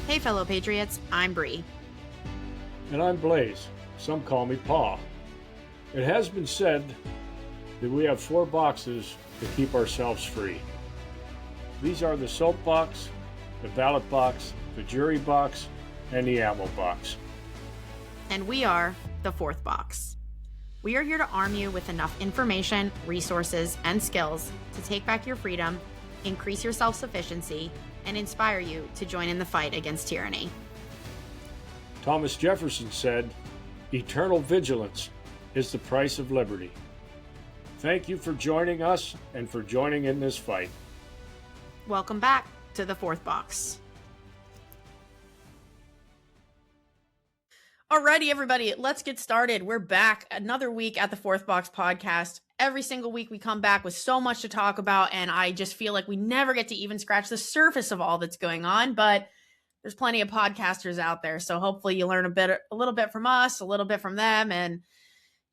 Hey, fellow patriots, I'm Bree. And I'm Blaze. Some call me Pa. It has been said that we have 4 boxes to keep ourselves free. These are the soap box, the ballot box, the jury box, and the ammo box. And we are the 4th box. We are here to arm you with enough information, resources, and skills to take back your freedom, increase your self-sufficiency, and inspire you to join in the fight against tyranny. Thomas Jefferson said, "Eternal vigilance is the price of liberty." Thank you for joining us and for joining in this fight. Welcome back to the 4th box. Alrighty, everybody, let's get started. We're back another week at the 4th Box podcast. Every single week we come back with so much to talk about, and I just feel like we never get to even scratch the surface of all that's going on, but there's plenty of podcasters out there, so hopefully you learn a little bit from us, a little bit from them, and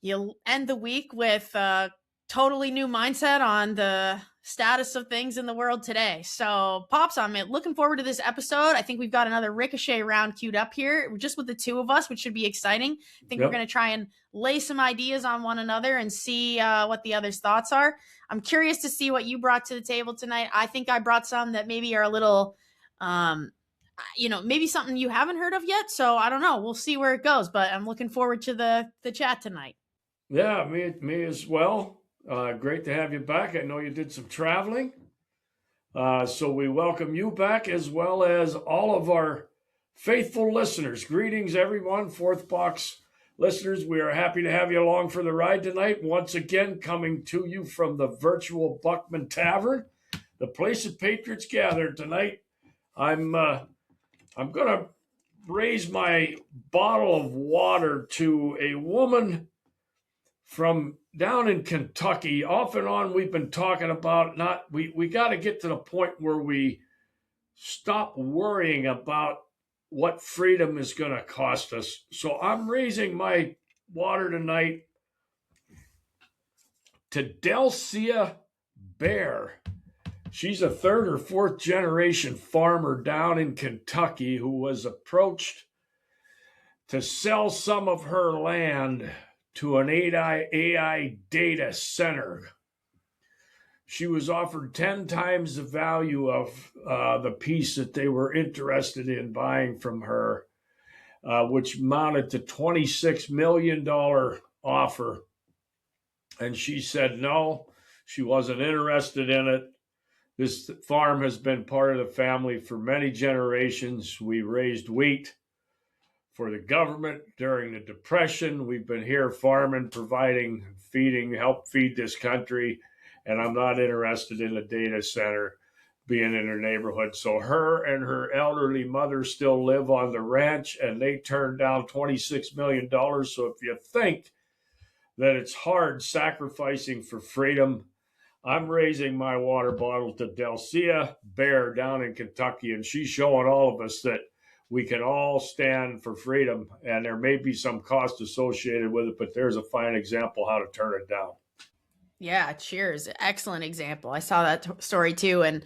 you'll end the week with a totally new mindset on the status of things in the world today. So, Pops, I'm looking forward to this episode. I think we've got another Ricochet round queued up here, just with the two of us, which should be exciting. I think we're going to try and lay some ideas on one another and see what the other's thoughts are. I'm curious to see what you brought to the table tonight. I think I brought some that maybe are a little, maybe something you haven't heard of yet. So I don't know. We'll see where it goes, but I'm looking forward to the chat tonight. Yeah, me as well. Great to have you back. I know you did some traveling. So we welcome you back as well as all of our faithful listeners. Greetings, everyone. 4th Box listeners, we are happy to have you along for the ride tonight. Once again, coming to you from the virtual Buckman Tavern, the place of patriots gather tonight. I'm going to raise my bottle of water to a woman from down in Kentucky. Off and on, we've been talking about we got to get to the point where we stop worrying about what freedom is going to cost us. So I'm raising my water tonight to Delcia Bear. She's a 3rd or 4th generation farmer down in Kentucky who was approached to sell some of her land to an AI data center. She was offered 10 times the value of the piece that they were interested in buying from her, which amounted to $26 million offer. And she said no, she wasn't interested in it. This farm has been part of the family for many generations. We raised wheat for the government during the Depression. We've been here farming, providing, help feed this country, and I'm not interested in a data center being in her neighborhood. So her and her elderly mother still live on the ranch, and they turned down $26 million. So if you think that it's hard sacrificing for freedom, I'm raising my water bottle to Delcia Bear down in Kentucky, and she's showing all of us that we can all stand for freedom, and there may be some cost associated with it, but there's a fine example how to turn it down. Yeah, cheers. Excellent example. I saw that story too, and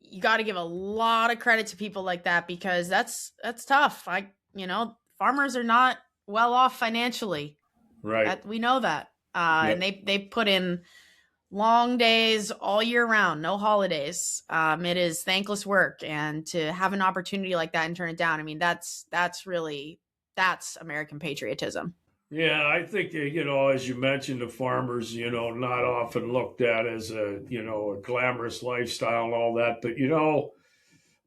you got to give a lot of credit to people like that because that's tough. Farmers are not well off financially. Right. We know that. And they put in long days all year round, no holidays. It is thankless work, and to have an opportunity like that and turn it down, I mean, that's American patriotism. Yeah, I think, as you mentioned, the farmers, not often looked at as a glamorous lifestyle and all that, but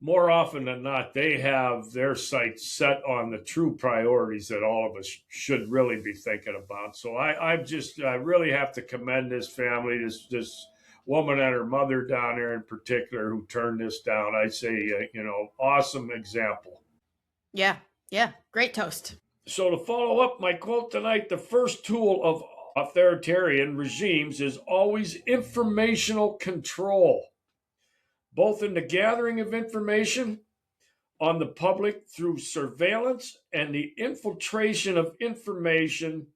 more often than not, they have their sights set on the true priorities that all of us should really be thinking about. So I really have to commend this family, this woman and her mother down there in particular who turned this down. I say, awesome example. Yeah. Great toast. So to follow up my quote tonight, the first tool of authoritarian regimes is always informational control, both in the gathering of information on the public through surveillance and the infiltration of information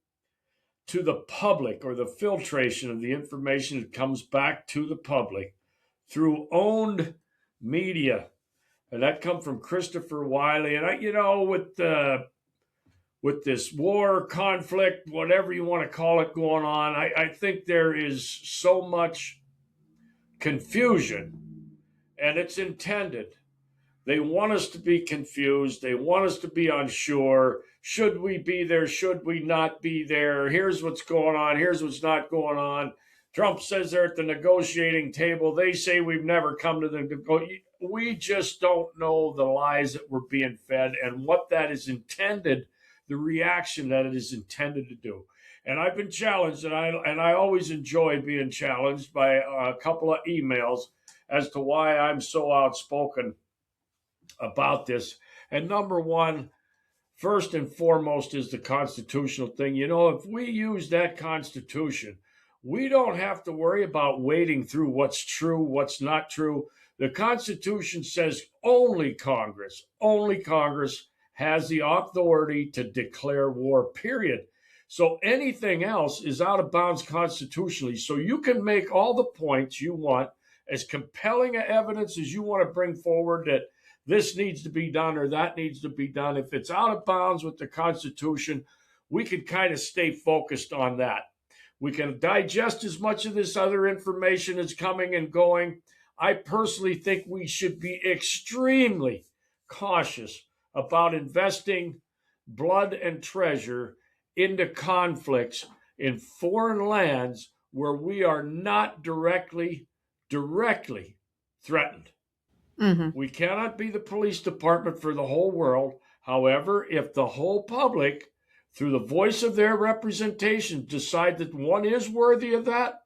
to the public, or the filtration of the information that comes back to the public through owned media And that come from Christopher Wiley. And with this war, conflict, whatever you want to call it, going on, I think there is so much confusion, and it's intended. They want us to be confused. They want us to be unsure. Should we be there? Should we not be there? Here's what's going on. Here's what's not going on. Trump says they're at the negotiating table. They say we've never come to the. We just don't know the lies that we're being fed and what that is intended, the reaction that it is intended to do. And I've been challenged, and I always enjoy being challenged by a couple of emails as to why I'm so outspoken about this. And number one, first and foremost, is the constitutional thing. If we use that Constitution, we don't have to worry about wading through what's true, what's not true. The Constitution says only Congress has the authority to declare war, period. So anything else is out of bounds constitutionally. So you can make all the points you want, as compelling evidence as you want to bring forward, that this needs to be done or that needs to be done. If it's out of bounds with the Constitution, we can kind of stay focused on that. We can digest as much of this other information as coming and going. I personally think we should be extremely cautious about investing blood and treasure into conflicts in foreign lands where we are not directly threatened. Mm-hmm. We cannot be the police department for the whole world. However, if the whole public, through the voice of their representation, decide that one is worthy of that,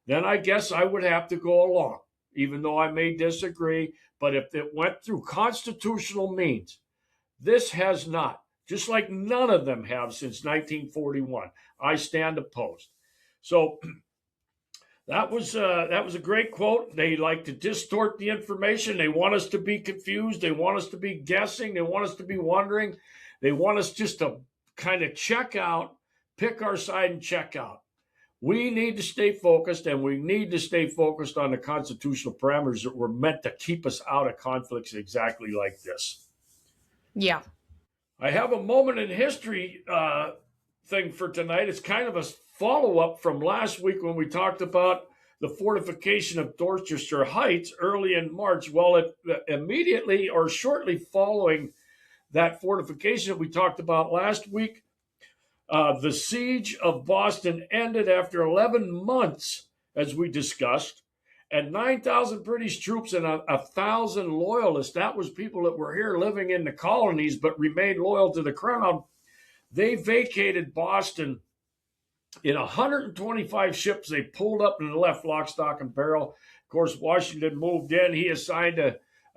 then I guess I would have to go along, even though I may disagree. But if it went through constitutional means, this has not, just like none of them have since 1941. I stand opposed. So that was a great quote. They like to distort the information. They want us to be confused. They want us to be guessing. They want us to be wondering. They want us just to kind of check out, pick our side and check out. We need to stay focused, and we need to stay focused on the constitutional parameters that were meant to keep us out of conflicts exactly like this. Yeah. I have a moment in history thing for tonight. It's kind of a follow-up from last week when we talked about the fortification of Dorchester Heights early in March. Well, immediately or shortly following that fortification that we talked about last week, the siege of Boston ended after 11 months, as we discussed, and 9,000 British troops and 1,000 loyalists. That was people that were here living in the colonies but remained loyal to the crown. They vacated Boston in 125 ships. They pulled up and left lock, stock, and barrel. Of course, Washington moved in. He assigned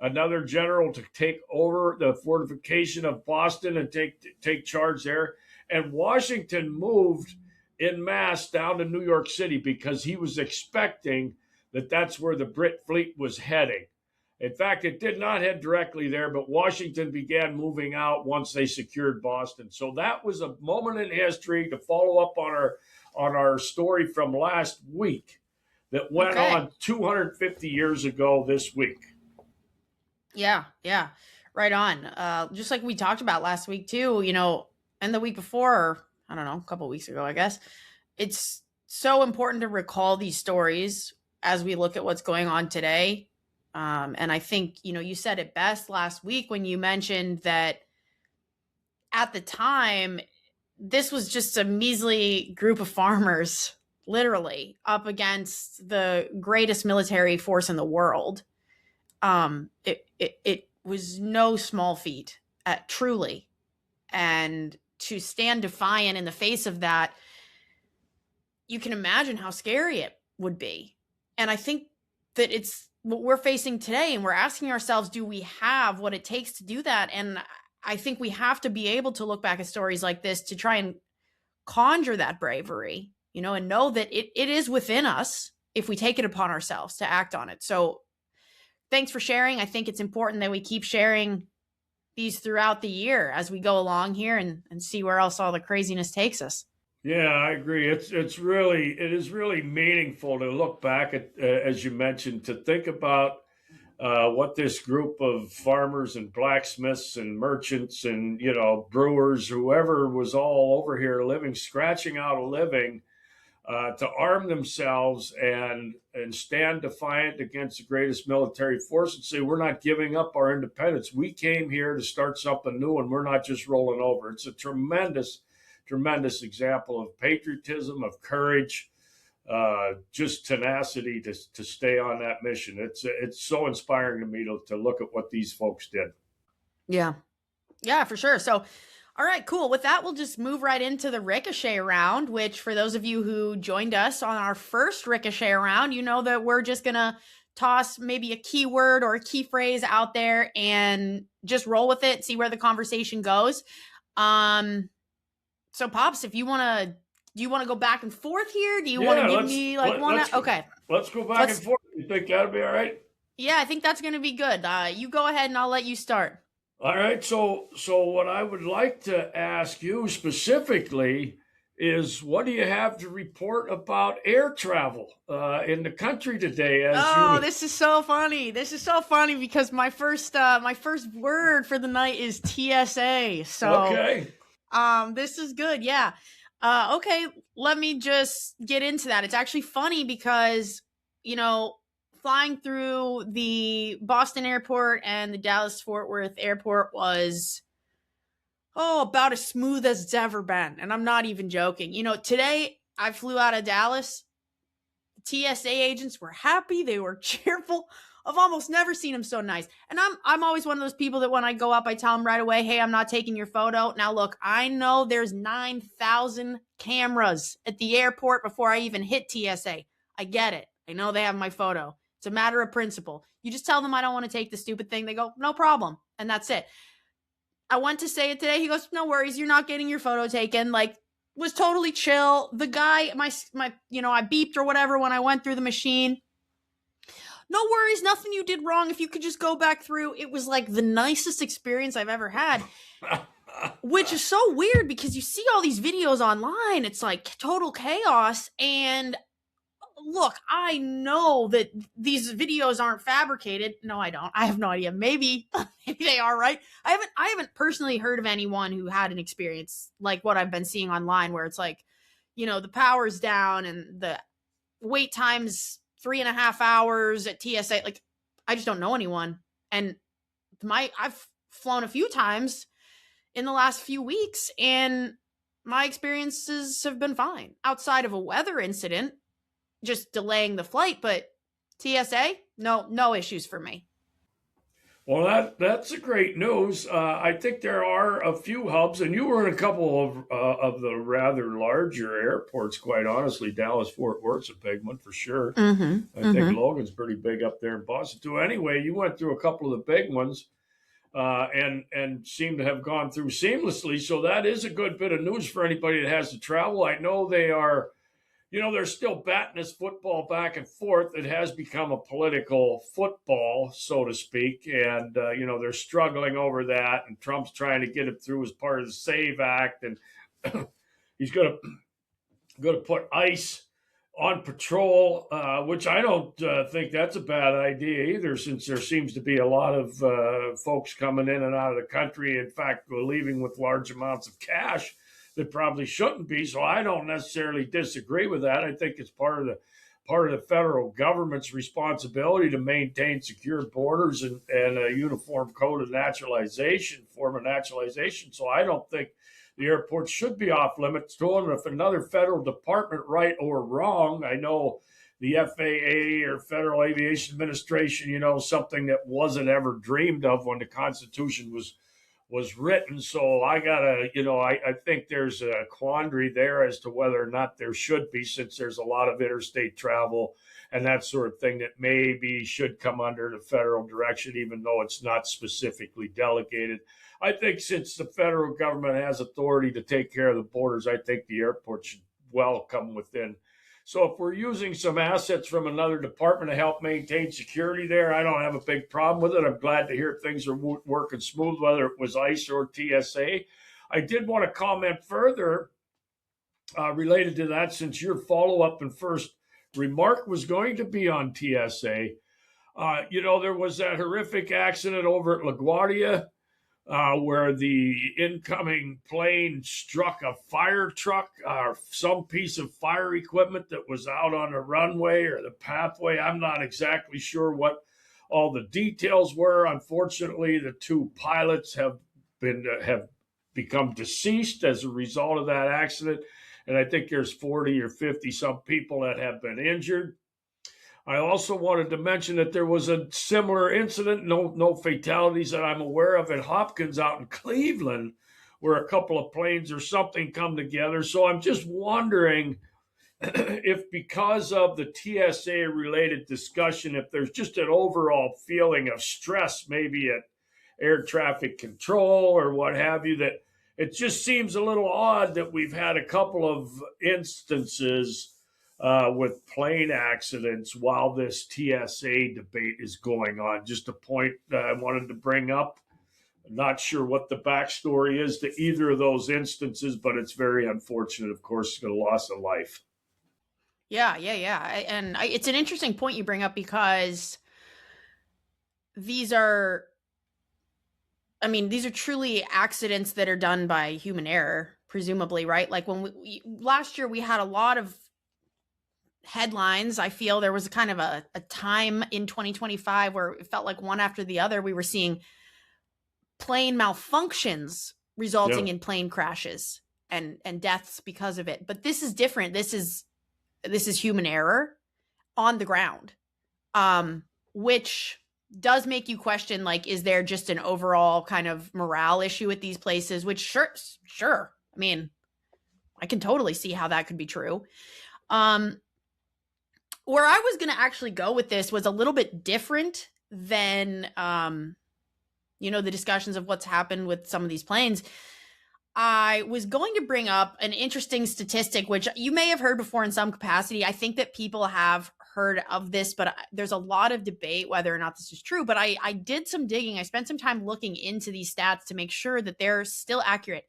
another general to take over the fortification of Boston and take charge there. And Washington moved en masse down to New York City because he was expecting that that's where the Brit fleet was heading. In fact, it did not head directly there, but Washington began moving out once they secured Boston. So that was a moment in history to follow up on our story from last week that went on 250 years ago this week. Yeah, right on. Just like we talked about last week too, and the week before, or, I don't know, a couple of weeks ago, I guess. It's so important to recall these stories as we look at what's going on today. And I think, you said it best last week when you mentioned that at the time, this was just a measly group of farmers, literally, up against the greatest military force in the world. It was no small feat, truly. And to stand defiant in the face of that, you can imagine how scary it would be. And I think that it's what we're facing today, and we're asking ourselves, do we have what it takes to do that? And I think we have to be able to look back at stories like this to try and conjure that bravery, and know that it is within us if we take it upon ourselves to act on it. So thanks for sharing. I think it's important that we keep sharing these throughout the year as we go along here and see where else all the craziness takes us. Yeah, I agree. It is really meaningful to look back at, as you mentioned, to think about what this group of farmers and blacksmiths and merchants and, brewers, whoever was all over here living, scratching out a living, to arm themselves and stand defiant against the greatest military force and say, we're not giving up our independence. We came here to start something new, and we're not just rolling over. It's a tremendous, tremendous example of patriotism, of courage, just tenacity to stay on that mission. It's so inspiring to me to look at what these folks did. Yeah, for sure. So, all right, cool. With that, we'll just move right into the Ricochet Round, which for those of you who joined us on our first Ricochet Round, you know that we're just going to toss maybe a keyword or a key phrase out there and just roll with it, see where the conversation goes. So Pops, if you want to, do you want to go back and forth here? Do you want to give me like one? Okay. Let's go back and forth. You think that'll be all right? Yeah, I think that's going to be good. You go ahead and I'll let you start. All right. So what I would like to ask you specifically is, what do you have to report about air travel in the country today? This is so funny. This is so funny because my first word for the night is TSA. So okay. This is good. Yeah. Okay. Let me just get into that. It's actually funny because, flying through the Boston airport and the Dallas Fort Worth airport was, about as smooth as it's ever been. And I'm not even joking. Today I flew out of Dallas. TSA agents were happy. They were cheerful. I've almost never seen them so nice. And I'm always one of those people that when I go up, I tell them right away, hey, I'm not taking your photo. Now, look, I know there's 9,000 cameras at the airport before I even hit TSA. I get it. I know they have my photo. It's a matter of principle. You just tell them I don't want to take the stupid thing. They go, no problem. And that's it. I went to say it today. He goes, no worries. You're not getting your photo taken. Was totally chill. The guy, I beeped or whatever when I went through the machine. No worries, nothing you did wrong. If you could just go back through. It was like the nicest experience I've ever had, which is so weird because you see all these videos online. It's like total chaos. And look, I know that these videos aren't fabricated. No, I don't. I have no idea. Maybe they are, right? I haven't personally heard of anyone who had an experience like what I've been seeing online where it's like, the power's down and the wait time's 3.5 hours at TSA. Like, I just don't know anyone. And I've flown a few times in the last few weeks and my experiences have been fine outside of a weather incident, just delaying the flight. But TSA, no issues for me. Well, that's a great news. I think there are a few hubs, and you were in a couple of the rather larger airports. Quite honestly, Dallas Fort Worth's a big one for sure. Mm-hmm. I think Logan's pretty big up there in Boston too. Anyway, you went through a couple of the big ones, and seem to have gone through seamlessly. So that is a good bit of news for anybody that has to travel. I know they are. They're still batting this football back and forth. It has become a political football, so to speak. And, they're struggling over that. And Trump's trying to get it through as part of the SAVE Act. And he's going to put ICE on patrol, which I don't think that's a bad idea either, since there seems to be a lot of folks coming in and out of the country. In fact, leaving with large amounts of cash that probably shouldn't be. So I don't necessarily disagree with that. I think it's part of the federal government's responsibility to maintain secure borders and a uniform code of form of naturalization. So I don't think the airport should be off limits to them. If another federal department, right or wrong, I know the FAA or Federal Aviation Administration, something that wasn't ever dreamed of when the Constitution was written. So I think there's a quandary there as to whether or not there should be, since there's a lot of interstate travel and that sort of thing that maybe should come under the federal direction, even though it's not specifically delegated. I think since the federal government has authority to take care of the borders, I think the airport should well come within. So if we're using some assets from another department to help maintain security there, I don't have a big problem with it. I'm glad to hear things are working smooth, whether it was ICE or TSA. I did want to comment further related to that, since your follow-up and first remark was going to be on TSA. There was that horrific accident over at LaGuardia where the incoming plane struck a fire truck or some piece of fire equipment that was out on the runway or the pathway. I'm not exactly sure what all the details were. Unfortunately, the two pilots have become deceased as a result of that accident, and I think there's 40 or 50 some people that have been injured. I also wanted to mention that there was a similar incident, no fatalities that I'm aware of, at Hopkins out in Cleveland, where a couple of planes or something come together. So I'm just wondering if, because of the TSA related discussion, if there's just an overall feeling of stress, maybe at air traffic control or what have you, that it just seems a little odd that we've had a couple of instances with plane accidents while this TSA debate is going on. Just a point that I wanted to bring up. I'm not sure what the backstory is to either of those instances, but it's very unfortunate, of course, the loss of life. Yeah. It's an interesting point you bring up because these are truly accidents that are done by human error, presumably, right? Like when last year we had a lot of headlines. I feel there was kind of a time in 2025 where it felt like one after the other we were seeing plane malfunctions resulting in plane crashes and deaths because of it. But this is different. This is human error on the ground, which does make you question, like, is there just an overall kind of morale issue at these places? Which sure. I mean, I can totally see how that could be true. Where I was going to actually go with this was a little bit different than, the discussions of what's happened with some of these planes. I was going to bring up an interesting statistic, which you may have heard before in some capacity. I think that people have heard of this, but there's a lot of debate whether or not this is true. But I did some digging. I spent some time looking into these stats to make sure that they're still accurate.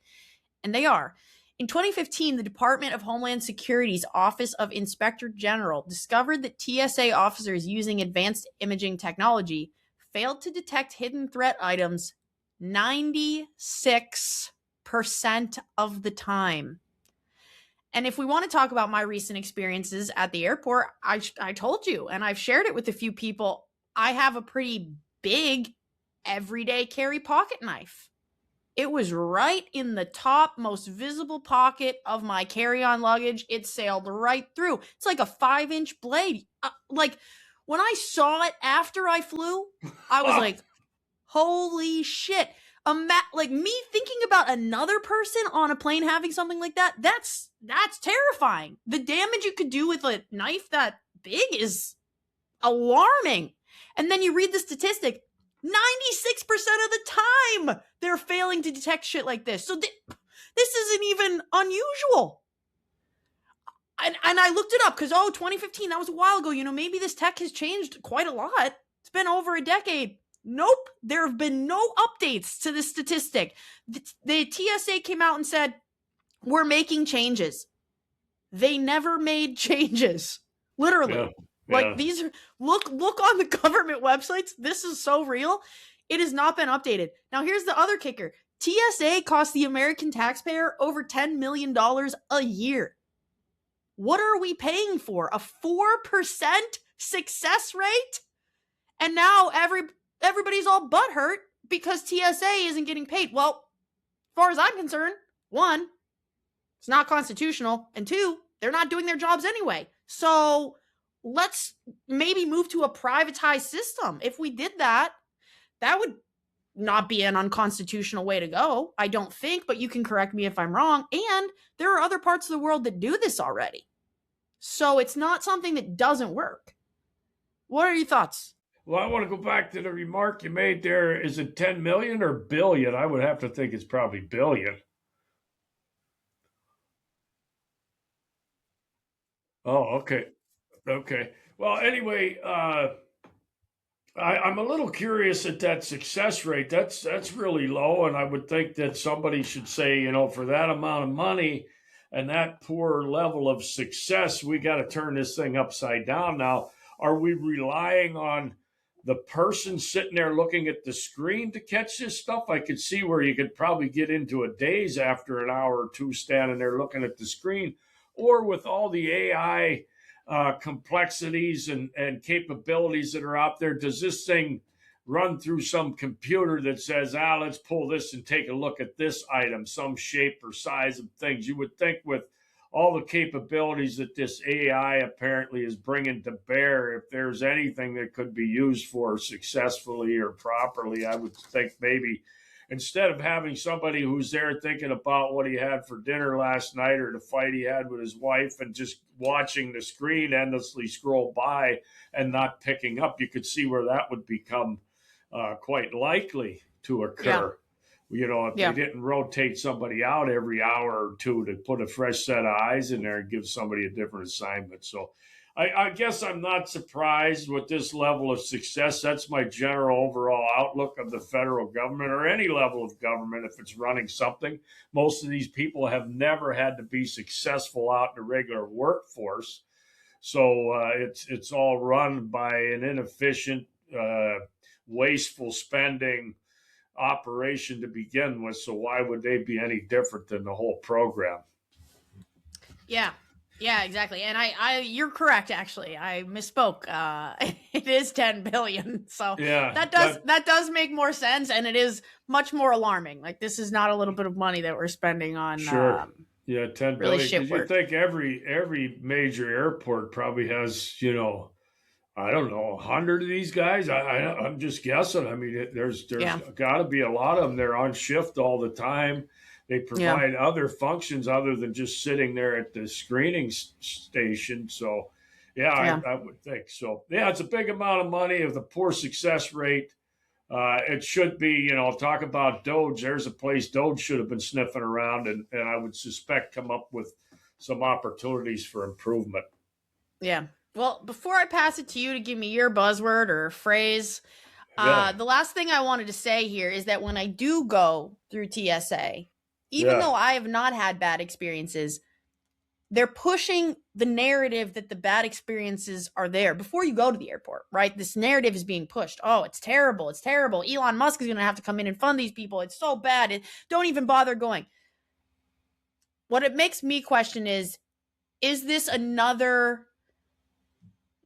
And they are. In 2015, the Department of Homeland Security's Office of Inspector General discovered that TSA officers using advanced imaging technology failed to detect hidden threat items 96% of the time. And if we want to talk about my recent experiences at the airport, I told you, and I've shared it with a few people, I have a pretty big everyday carry pocket knife. It was right in the top, most visible pocket of my carry-on luggage. It sailed right through. It's like a 5-inch blade. Like, when I saw it after I flew, I was like, holy shit. Like, me thinking about another person on a plane having something like that, that's terrifying. The damage you could do with a knife that big is alarming. And then you read the statistic, 96% of the time they're failing to detect shit like this. So this isn't even unusual. And I looked it up because, 2015, that was a while ago. Maybe this tech has changed quite a lot. It's been over a decade. Nope. There have been no updates to this statistic. The TSA came out and said, we're making changes. They never made changes. Literally. Yeah. Like, these are, look on the government websites. This is so real. It has not been updated. Now, here's the other kicker. TSA costs the American taxpayer over $10 million a year. What are we paying for? A 4% success rate? And now everybody's all butthurt because TSA isn't getting paid. Well, as far as I'm concerned, 1, it's not constitutional, and 2, they're not doing their jobs anyway. So let's maybe move to a privatized system. If we did that, that would not be an unconstitutional way to go, I don't think, but you can correct me if I'm wrong. And there are other parts of the world that do this already. So it's not something that doesn't work. What are your thoughts? Well, I want to go back to the remark you made there. Is it 10 million or billion? I would have to think it's probably billion. Oh, okay. Okay. Well, anyway, I'm a little curious at that success rate. That's really low, and I would think that somebody should say, for that amount of money and that poor level of success, we got to turn this thing upside down now. Are we relying on the person sitting there looking at the screen to catch this stuff, I could see where you could probably get into a daze after an hour or two standing there looking at the screen. Or with all the AI complexities and capabilities that are out there, does this thing run through some computer that says, let's pull this and take a look at this item, some shape or size of things? You would think with all the capabilities that this AI apparently is bringing to bear, if there's anything that could be used for successfully or properly, I would think maybe instead of having somebody who's there thinking about what he had for dinner last night or the fight he had with his wife and just watching the screen endlessly scroll by and not picking up, you could see where that would become quite likely to occur. If they didn't rotate somebody out every hour or two to put a fresh set of eyes in there and give somebody a different assignment. So I guess I'm not surprised with this level of success. That's my general overall outlook of the federal government or any level of government if it's running something. Most of these people have never had to be successful out in the regular workforce. So it's all run by an inefficient, wasteful spending operation to begin with. So why would they be any different than the whole program? Yeah, exactly. And you're correct. Actually, I misspoke. It is 10 billion. So that does make more sense. And it is much more alarming. Like, this is not a little bit of money that we're spending on. Sure. 10 really billion. Shit you think every major airport probably has, I don't know, 100 of these guys. I'm just guessing. I mean, there's got to be a lot of them. They're on shift all the time. They provide other functions other than just sitting there at the screening station. So, I would think so. Yeah, it's a big amount of money. Of the poor success rate, it should be, talk about Doge. There's a place Doge should have been sniffing around and I would suspect come up with some opportunities for improvement. Yeah. Well, before I pass it to you to give me your buzzword or phrase, the last thing I wanted to say here is that when I do go through TSA, even though I have not had bad experiences, they're pushing the narrative that the bad experiences are there before you go to the airport, right? This narrative is being pushed. Oh, it's terrible. It's terrible. Elon Musk is going to have to come in and fund these people. It's so bad. Don't even bother going. What it makes me question is this another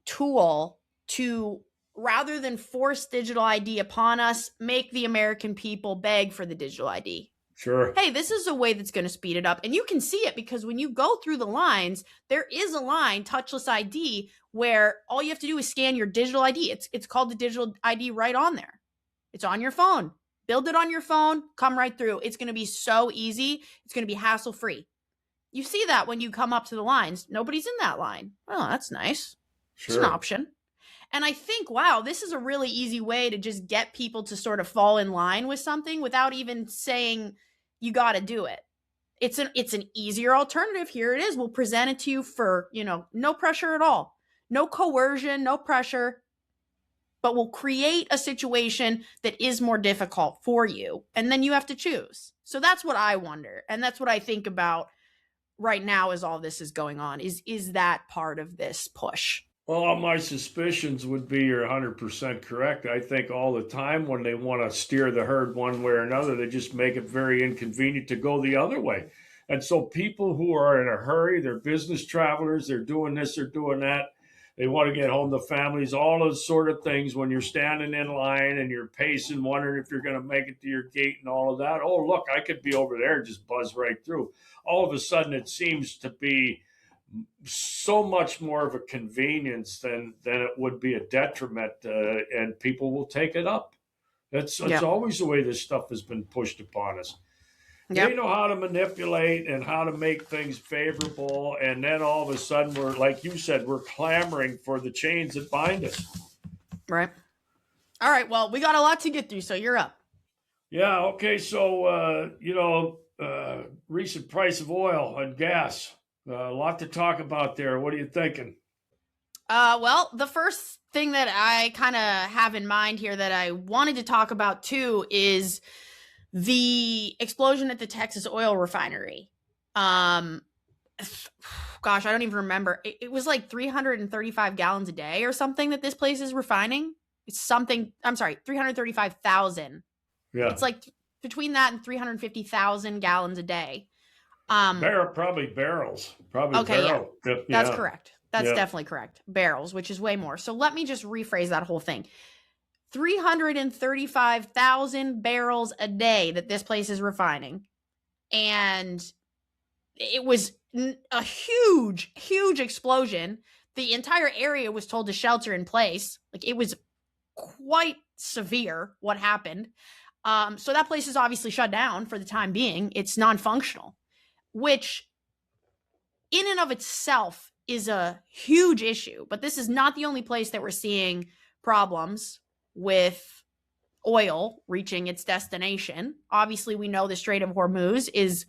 tool to, rather than force digital ID upon us, make the American people beg for the digital ID? Sure. Hey, this is a way that's going to speed it up. And you can see it because when you go through the lines, there is a line, touchless ID, where all you have to do is scan your digital ID. It's called the digital ID right on there. It's on your phone. Build it on your phone, come right through. It's going to be so easy. It's going to be hassle-free. You see that when you come up to the lines. Nobody's in that line. Oh, that's nice. Sure. It's an option. And I think, wow, this is a really easy way to just get people to sort of fall in line with something without even saying you got to do it. It's an easier alternative. Here it is. We'll present it to you for, no pressure at all. No coercion, no pressure. But we'll create a situation that is more difficult for you. And then you have to choose. So that's what I wonder. And that's what I think about right now as all this is going on. Is that part of this push? Well, my suspicions would be you're 100% correct. I think all the time when they want to steer the herd one way or another, they just make it very inconvenient to go the other way. And so people who are in a hurry, they're business travelers, they're doing this, they're doing that. They want to get home to families, all those sort of things. When you're standing in line and you're pacing, wondering if you're going to make it to your gate and all of that. Oh, look, I could be over there, just buzz right through. All of a sudden, it seems to be so much more of a convenience than it would be a detriment, and people will take it up. It's always the way this stuff has been pushed upon us. Yep. They know how to manipulate and how to make things favorable, and then all of a sudden we're, like you said, we're clamoring for the chains that bind us. Right. All right, well, we got a lot to get through, so you're up. Yeah, okay, so, recent price of oil and gas. A lot to talk about there. What are you thinking? Well, the first thing that I kind of have in mind here that I wanted to talk about too is the explosion at the Texas oil refinery. Gosh, I don't even remember. It was like 335 gallons a day or something that this place is refining. It's something, I'm sorry, 335,000. Yeah. It's like between that and 350,000 gallons a day. Probably barrels. Probably Okay, yeah. barrel. That's Yeah. correct. That's Yeah. definitely correct. Barrels, which is way more. So let me just rephrase that whole thing. 335,000 barrels a day that this place is refining. And it was a huge, huge explosion. The entire area was told to shelter in place. Like, it was quite severe what happened. So that place is obviously shut down for the time being. It's non-functional, which in and of itself is a huge issue. But this is not the only place that we're seeing problems with oil reaching its destination. Obviously, we know the Strait of Hormuz is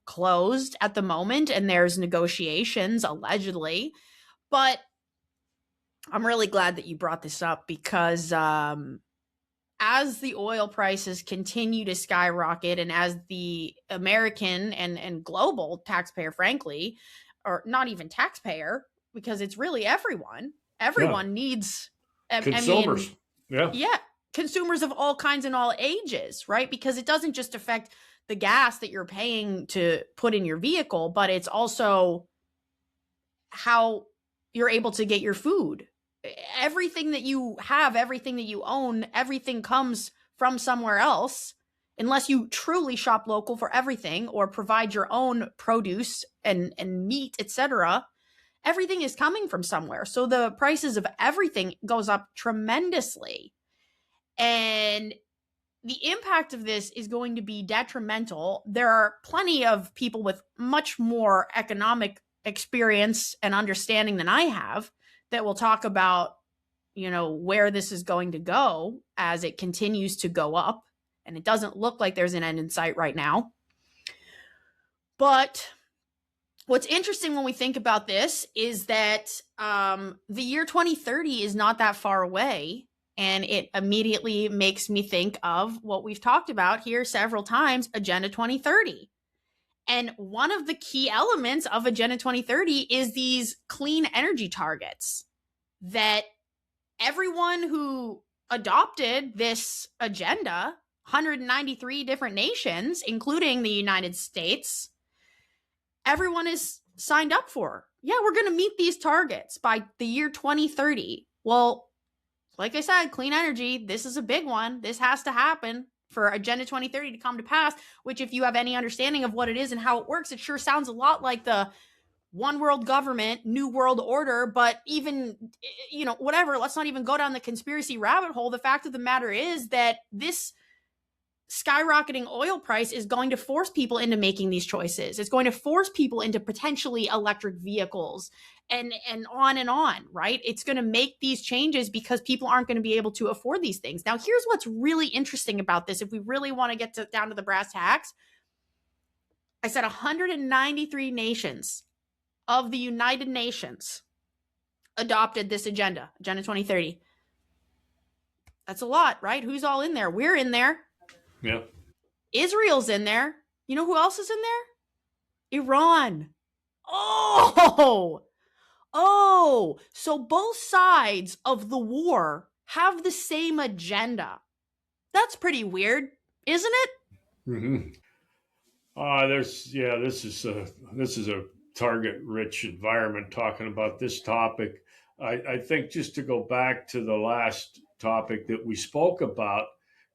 closed at the moment, and there's negotiations, allegedly. But I'm really glad that you brought this up, because as the oil prices continue to skyrocket, and as the American and global taxpayer, frankly, or not even taxpayer, because it's really everyone needs, Consumers. yeah, consumers of all kinds and all ages, right? Because it doesn't just affect the gas that you're paying to put in your vehicle, but it's also how you're able to get your food. Everything that you have, everything that you own, everything comes from somewhere else, unless you truly shop local for everything or provide your own produce and meat, etc. Everything is coming from somewhere. So the prices of everything goes up tremendously. And the impact of this is going to be detrimental. There are plenty of people with much more economic experience and understanding than I have that will talk about, where this is going to go as it continues to go up. And it doesn't look like there's an end in sight right now. But what's interesting when we think about this is that the year 2030 is not that far away. And it immediately makes me think of what we've talked about here several times, Agenda 2030. And one of the key elements of Agenda 2030 is these clean energy targets that everyone who adopted this agenda, 193 different nations, including the United States, everyone is signed up for. Yeah, we're going to meet these targets by the year 2030. Well, like I said, clean energy, this is a big one. This has to happen for Agenda 2030 to come to pass, which, if you have any understanding of what it is and how it works, it sure sounds a lot like the one world government, new world order. But even, whatever, let's not even go down the conspiracy rabbit hole. The fact of the matter is that this skyrocketing oil price is going to force people into making these choices. It's going to force people into potentially electric vehicles and on, right? It's going to make these changes because people aren't going to be able to afford these things. Now, here's what's really interesting about this. If we really want to get down to the brass tacks, I said 193 nations of the United Nations adopted this agenda, Agenda 2030. That's a lot, right? Who's all in there? We're in there. Yeah. Israel's in there. You know who else is in there? Iran. Oh, so both sides of the war have the same agenda. That's pretty weird, isn't it? Mm-hmm. This is a target-rich environment talking about this topic. I think, just to go back to the last topic that we spoke about,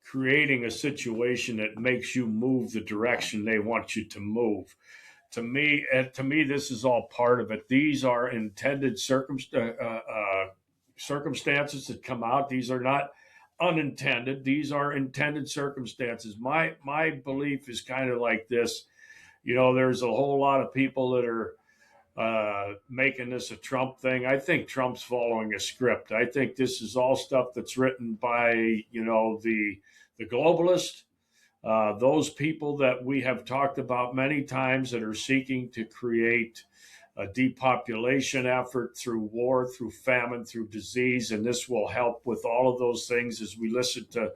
creating a situation that makes you move the direction they want you to move. To me, this is all part of it. These are intended circumstances that come out. These are not unintended. These are intended circumstances. My belief is kind of like this. There's a whole lot of people that are making this a Trump thing. I think Trump's following a script. I think this is all stuff that's written by, the globalists, those people that we have talked about many times that are seeking to create a depopulation effort through war, through famine, through disease. And this will help with all of those things, as we listen to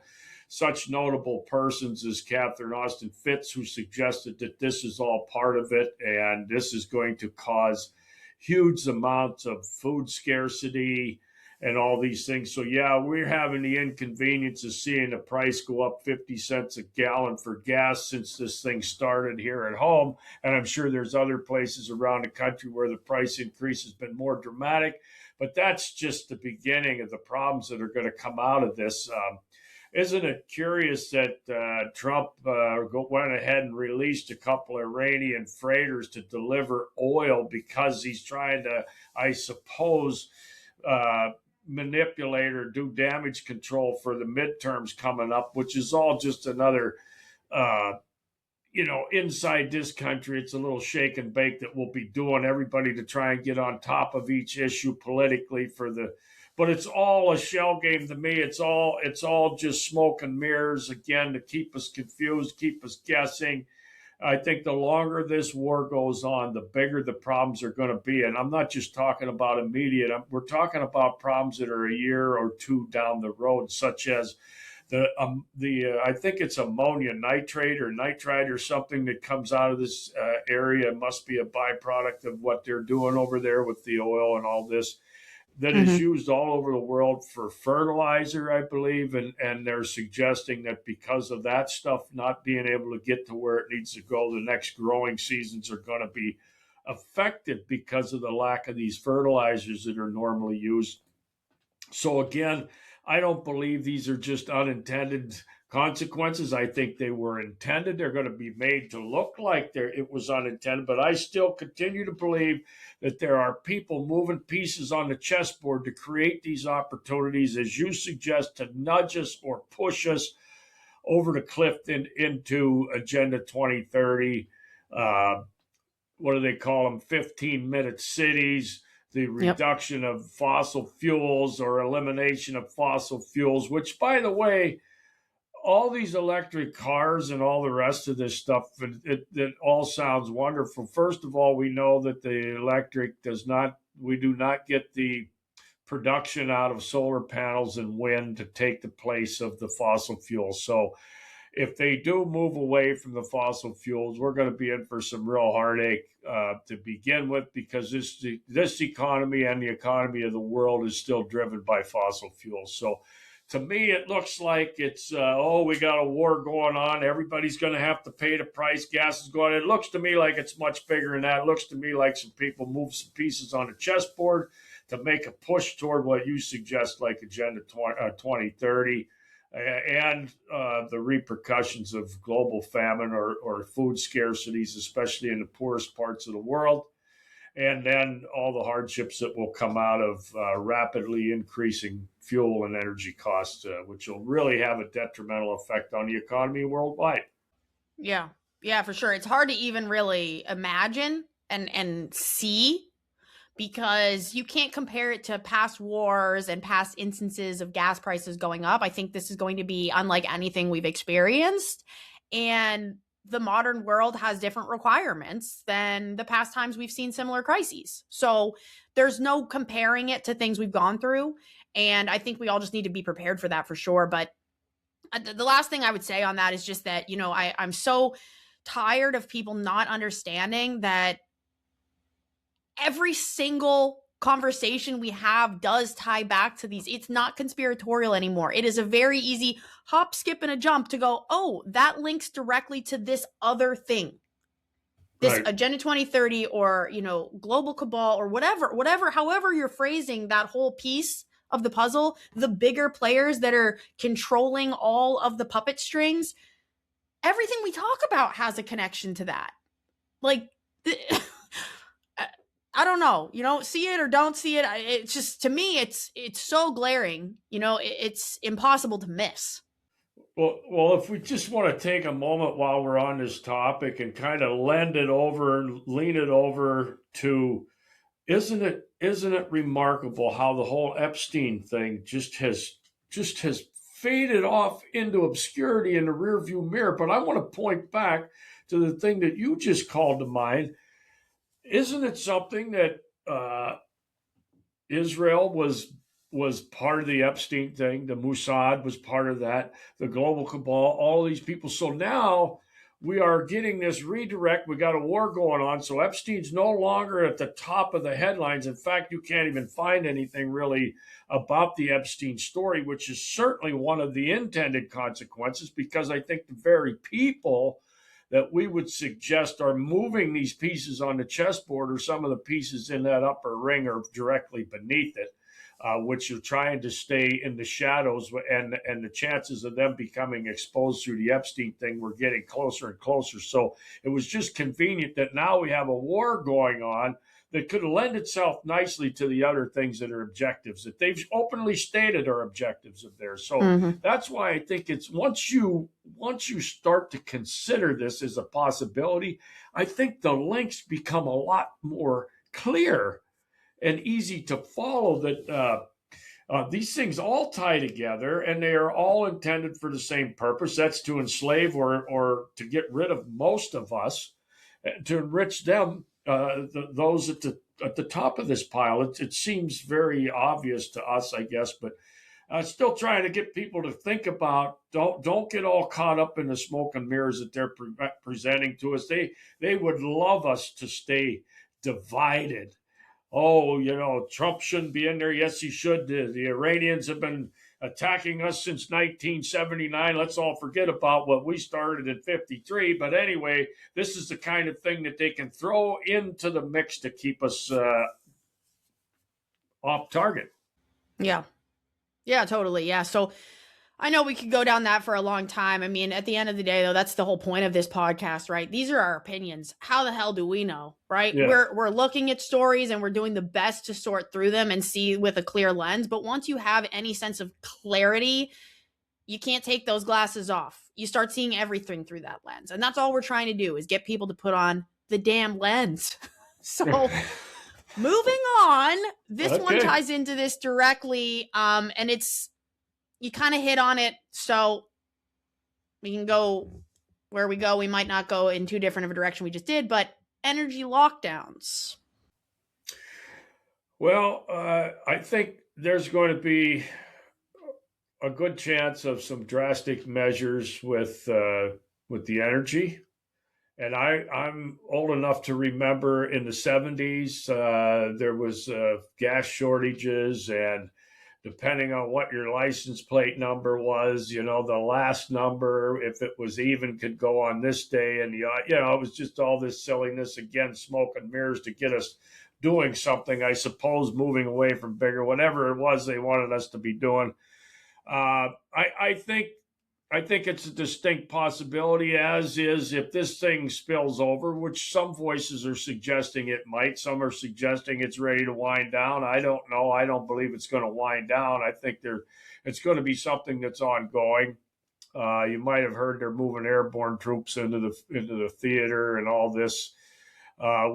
such notable persons as Catherine Austin Fitts, who suggested that this is all part of it, and this is going to cause huge amounts of food scarcity and all these things. So yeah, we're having the inconvenience of seeing the price go up 50 cents a gallon for gas since this thing started here at home. And I'm sure there's other places around the country where the price increase has been more dramatic. But that's just the beginning of the problems that are going to come out of this. Isn't it curious that Trump went ahead and released a couple Iranian freighters to deliver oil because he's trying to, I suppose, manipulate or do damage control for the midterms coming up, which is all just another, inside this country. It's a little shake and bake that we'll be doing everybody to try and get on top of each issue politically but it's all a shell game to me. It's all just smoke and mirrors again to keep us confused, keep us guessing. I think the longer this war goes on, the bigger the problems are going to be. And I'm not just talking about immediate. We're talking about problems that are a year or two down the road, such as I think it's ammonia nitrate or nitrite or something that comes out of this area. It must be a byproduct of what they're doing over there with the oil and all this. That is used all over the world for fertilizer, I believe, and they're suggesting that because of that stuff not being able to get to where it needs to go, the next growing seasons are going to be affected because of the lack of these fertilizers that are normally used. So again, I don't believe these are just unintended consequences. I think they were intended. They're going to be made to look like it was unintended, but I still continue to believe that there are people moving pieces on the chessboard to create these opportunities, as you suggest, to nudge us or push us over the cliff into Agenda 2030. What do they call them? 15-minute cities, the reduction of fossil fuels or elimination of fossil fuels, which, by the way, all these electric cars and all the rest of this stuff, it all sounds wonderful. First of all, we know that the electric we do not get the production out of solar panels and wind to take the place of the fossil fuels. So if they do move away from the fossil fuels, we're going to be in for some real heartache to begin with, because this economy and the economy of the world is still driven by fossil fuels. So to me, it looks like it's, we got a war going on. Everybody's going to have to pay the price. Gas is going. It looks to me like it's much bigger than that. It looks to me like some people move some pieces on the chessboard to make a push toward what you suggest, like Agenda 2030, and the repercussions of global famine or food scarcities, especially in the poorest parts of the world. And then all the hardships that will come out of rapidly increasing fuel and energy costs, which will really have a detrimental effect on the economy worldwide. Yeah, for sure. It's hard to even really imagine and see, because you can't compare it to past wars and past instances of gas prices going up. I think this is going to be unlike anything we've experienced. And the modern world has different requirements than the past times we've seen similar crises. So there's no comparing it to things we've gone through. And I think we all just need to be prepared for that for sure. But the last thing I would say on that is just that, I'm so tired of people not understanding that every single conversation we have does tie back to these. It's not conspiratorial anymore. It is a very easy hop, skip, and a jump to go, oh, that links directly to this other thing. This right. Agenda 2030 or, global cabal or whatever, however you're phrasing that whole piece of the puzzle, the bigger players that are controlling all of the puppet strings, everything we talk about has a connection to that. Like, I don't know, see it or don't see it. It's just, to me, it's so glaring, it's impossible to miss. Well, if we just want to take a moment while we're on this topic and kind of lean it over to, isn't it remarkable how the whole Epstein thing just has faded off into obscurity in the rearview mirror? But I want to point back to the thing that you just called to mind. Isn't it something that Israel was part of the Epstein thing? The Mossad was part of that, the global cabal, all these people. So now we are getting this redirect. We got a war going on. So Epstein's no longer at the top of the headlines. In fact, you can't even find anything really about the Epstein story, which is certainly one of the intended consequences, because I think the very people that we would suggest are moving these pieces on the chessboard, or some of the pieces in that upper ring are directly beneath it, which are trying to stay in the shadows, and the chances of them becoming exposed through the Epstein thing were getting closer and closer. So it was just convenient that now we have a war going on that could lend itself nicely to the other things that are objectives that they've openly stated are objectives of theirs. So that's why I think it's once you start to consider this as a possibility, I think the links become a lot more clear and easy to follow, that these things all tie together, and they are all intended for the same purpose. That's to enslave or to get rid of most of us, to enrich them, those at the top of this pile. It seems very obvious to us, I guess, but still trying to get people to think about, don't get all caught up in the smoke and mirrors that they're presenting to us. They would love us to stay divided. Oh, Trump shouldn't be in there. Yes, he should. The Iranians have been attacking us since 1979. Let's all forget about what we started in 53. But anyway, this is the kind of thing that they can throw into the mix to keep us off target. Yeah. Yeah, totally. Yeah. So I know we could go down that for a long time. I mean, at the end of the day, though, that's the whole point of this podcast, right? These are our opinions. How the hell do we know, right? Yeah. We're looking at stories and we're doing the best to sort through them and see with a clear lens. But once you have any sense of clarity, you can't take those glasses off. You start seeing everything through that lens. And that's all we're trying to do, is get people to put on the damn lens. So moving on, this one ties into this directly. And you kind of hit on it, so we can go where we go. We might not go in too different of a direction we just did, but energy lockdowns. Well, I think there's going to be a good chance of some drastic measures with the energy. And I'm old enough to remember in the 70s, there was gas shortages, and depending on what your license plate number was, the last number, if it was even, could go on this day. And, it was just all this silliness, again, smoke and mirrors to get us doing something, I suppose, moving away from bigger, whatever it was they wanted us to be doing. I think it's a distinct possibility, as is if this thing spills over, which some voices are suggesting it might. Some are suggesting it's ready to wind down. I don't know. I don't believe it's going to wind down. I think it's going to be something that's ongoing. You might have heard they're moving airborne troops into the theater and all this,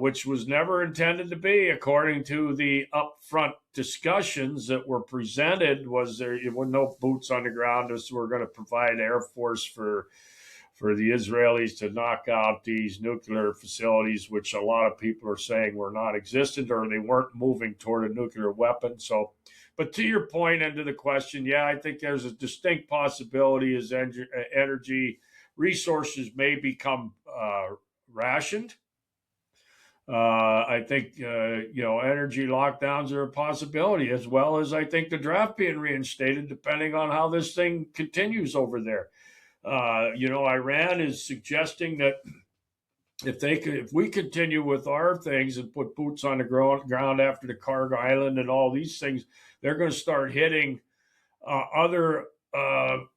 which was never intended to be, according to the upfront discussions that were presented. Was there were no boots on the ground, as we're going to provide Air Force for the Israelis to knock out these nuclear facilities, which a lot of people are saying were non-existent, or they weren't moving toward a nuclear weapon. So, but to your point and to the question, yeah, I think there's a distinct possibility as energy resources may become rationed. I think, energy lockdowns are a possibility, as well as I think the draft being reinstated, depending on how this thing continues over there. Iran is suggesting that if we continue with our things and put boots on the ground after the Karg Island and all these things, they're going to start hitting other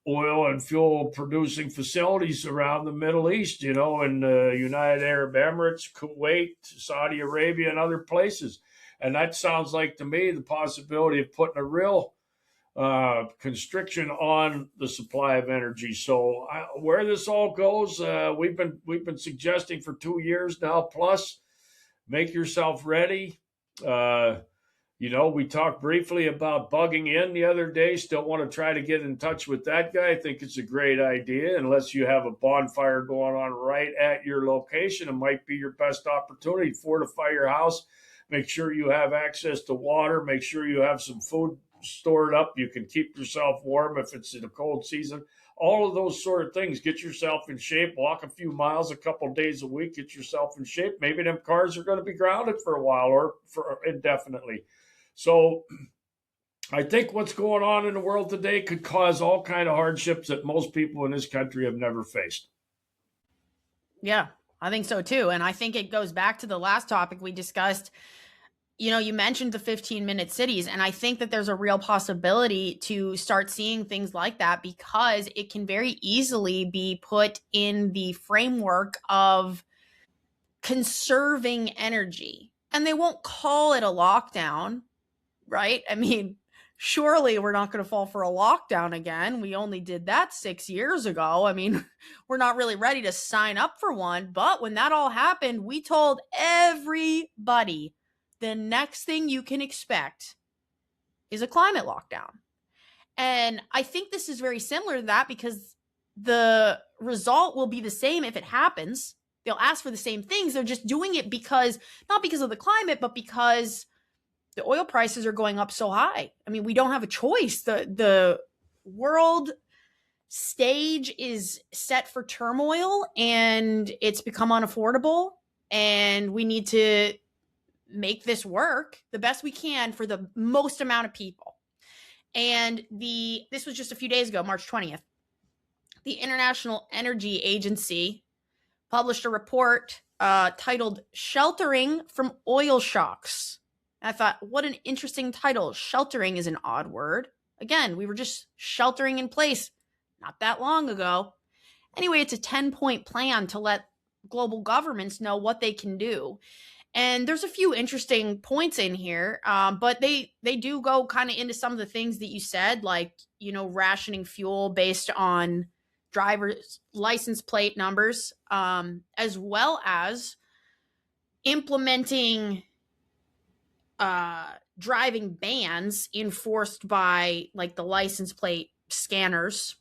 oil and fuel producing facilities around the Middle East, in the United Arab Emirates, Kuwait, Saudi Arabia, and other places. And that sounds like, to me, the possibility of putting a real constriction on the supply of energy. So where this all goes, we've been suggesting for 2 years now, plus, make yourself ready. We talked briefly about bugging in the other day. Still want to try to get in touch with that guy. I think it's a great idea. Unless you have a bonfire going on right at your location, it might be your best opportunity. Fortify your house. Make sure you have access to water. Make sure you have some food stored up. You can keep yourself warm if it's in a cold season. all of those sort of things. Get yourself in shape, walk a few miles a couple days a week, get yourself in shape. Maybe them cars are going to be grounded for a while or for indefinitely. So I think what's going on in the world today could cause all kind of hardships that most people in this country have never faced. Yeah, I think so too. And I think it goes back to the last topic we discussed. You mentioned the 15-minute cities, and I think that there's a real possibility to start seeing things like that because it can very easily be put in the framework of conserving energy. And they won't call it a lockdown, right? I mean, surely we're not going to fall for a lockdown again. We only did that 6 years ago. I mean, we're not really ready to sign up for one. But when that all happened, we told everybody the next thing you can expect is a climate lockdown. And I think this is very similar to that because the result will be the same if it happens. They'll ask for the same things. They're just doing it because, not because of the climate, but because the oil prices are going up so high. I mean, we don't have a choice. The world stage is set for turmoil and it's become unaffordable, and we need to make this work the best we can for the most amount of people. And this was just a few days ago, March 20th. The International Energy Agency published a report titled Sheltering from Oil Shocks. I thought, what an interesting title. Sheltering is an odd word. Again, we were just sheltering in place not that long ago. Anyway, it's a 10-point plan to let global governments know what they can do. And there's a few interesting points in here, but they do go kind of into some of the things that you said, like, rationing fuel based on driver's license plate numbers, as well as implementing driving bans enforced by like the license plate scanners,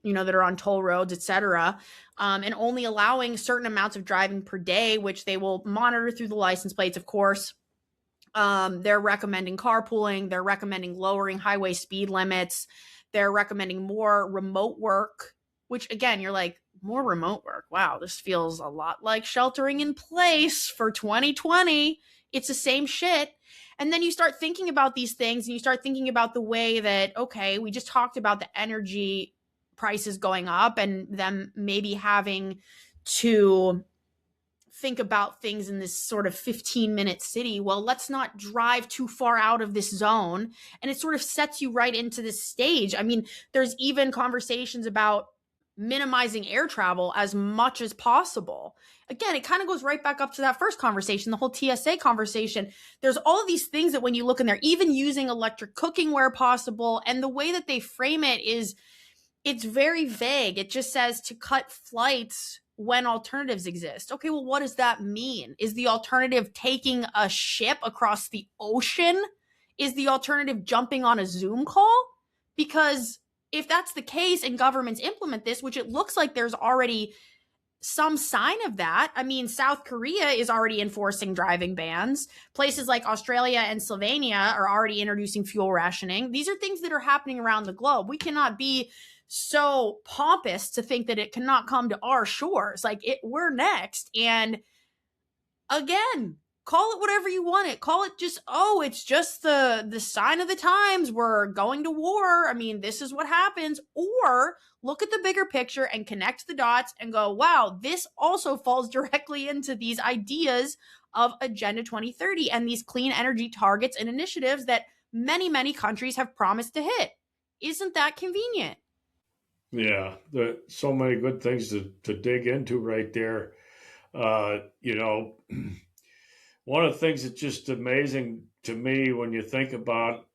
that are on toll roads, etc., and only allowing certain amounts of driving per day, which they will monitor through the license plates, of course. They're recommending carpooling. They're recommending lowering highway speed limits. They're recommending more remote work, which, again, you're like, more remote work. Wow, this feels a lot like sheltering in place for 2020. It's the same shit. And then you start thinking about these things and you start thinking about the way that, okay, we just talked about the energy prices going up and them maybe having to think about things in this sort of 15-minute city. Well, let's not drive too far out of this zone. And it sort of sets you right into this stage. I mean, there's even conversations about minimizing air travel as much as possible. Again, it kind of goes right back up to that first conversation, the whole TSA conversation. There's all of these things that when you look in there, even using electric cooking where possible, and the way that they frame it is, it's very vague. It just says to cut flights when alternatives exist. Okay, well, what does that mean? Is the alternative taking a ship across the ocean? Is the alternative jumping on a Zoom call? Because if that's the case and governments implement this, which it looks like there's already some sign of that. I mean, South Korea is already enforcing driving bans. Places like Australia and Slovenia are already introducing fuel rationing. These are things that are happening around the globe. We cannot be so pompous to think that it cannot come to our shores. Like, we're next. And again, call it whatever you want it. Call it just, it's just the sign of the times. We're going to war. I mean, this is what happens. Or look at the bigger picture and connect the dots and go, wow, this also falls directly into these ideas of Agenda 2030 and these clean energy targets and initiatives that many, many countries have promised to hit. Isn't that convenient? Yeah, so many good things to dig into right there. One of the things that's just amazing to me when you think about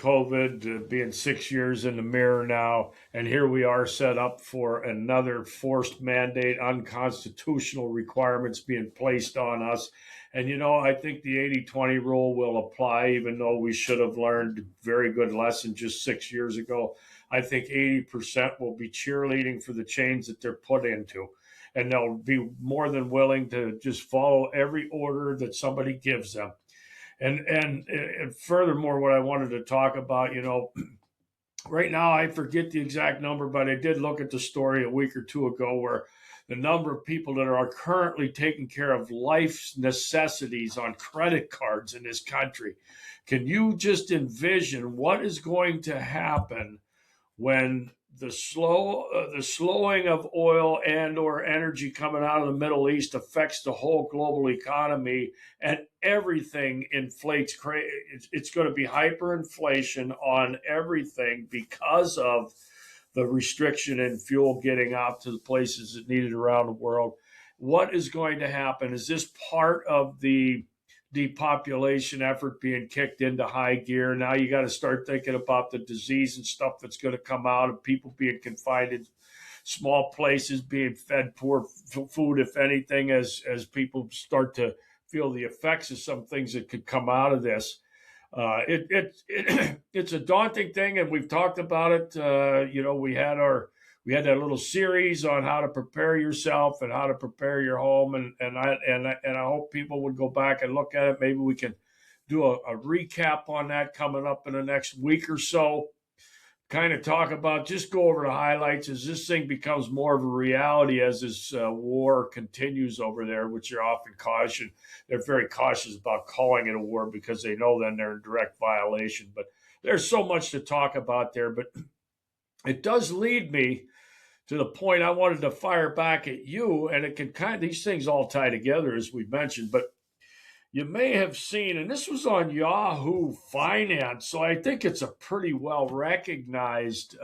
COVID being 6 years in the mirror now, and here we are set up for another forced mandate, unconstitutional requirements being placed on us. And, I think the 80-20 rule will apply, even though we should have learned a very good lesson just 6 years ago. I think 80% will be cheerleading for the change that they're put into. And they'll be more than willing to just follow every order that somebody gives them. And furthermore, what I wanted to talk about, right now I forget the exact number, but I did look at the story a week or two ago where the number of people that are currently taking care of life's necessities on credit cards in this country. Can you just envision what is going to happen when the slowing of oil and or energy coming out of the Middle East affects the whole global economy and everything inflates? It's going to be hyperinflation on everything because of the restriction in fuel getting out to the places that need it around the world. What is going to happen? Is this part of the depopulation effort being kicked into high gear? Now you got to start thinking about the disease and stuff that's going to come out of people being confined in small places, being fed poor food, if anything, as people start to feel the effects of some things that could come out of this. It's a daunting thing, and we've talked about it. We had that little series on how to prepare yourself and how to prepare your home, and I hope people would go back and look at it. Maybe we can do a recap on that coming up in the next week or so. Kind of talk about, just go over the highlights as this thing becomes more of a reality as this war continues over there, which they're often cautioned. They're very cautious about calling it a war because they know then they're in direct violation. But there's so much to talk about there. But it does lead me to the point I wanted to fire back at you, and it can these things all tie together as we mentioned, but you may have seen, and this was on Yahoo Finance, so I think it's a pretty well recognized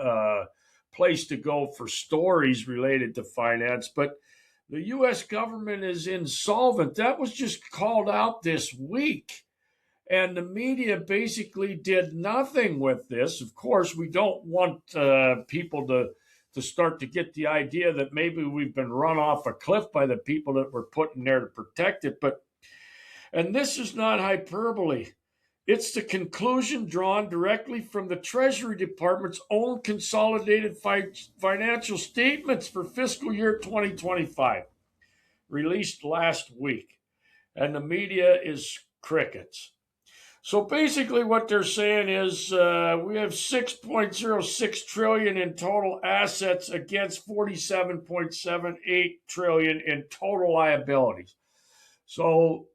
place to go for stories related to finance. But the U.S. government is insolvent. That was just called out this week. And the media basically did nothing with this. Of course, we don't want people to start to get the idea that maybe we've been run off a cliff by the people that were put in there to protect it. And this is not hyperbole. It's the conclusion drawn directly from the Treasury Department's own consolidated financial statements for fiscal year 2025, released last week. And the media is crickets. So basically what they're saying is we have 6.06 trillion in total assets against 47.78 trillion in total liabilities. So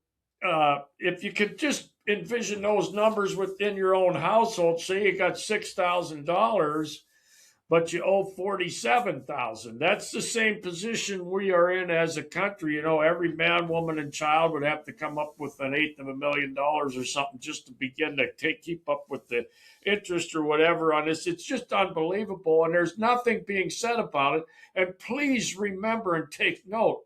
if you could just envision those numbers within your own household, say you got $6,000, but you owe 47,000. That's the same position we are in as a country. You know, every man, woman, and child would have to come up with $1,800,000 or something just to begin to keep up with the interest or whatever on this. It's just unbelievable, and there's nothing being said about it. And please remember and take note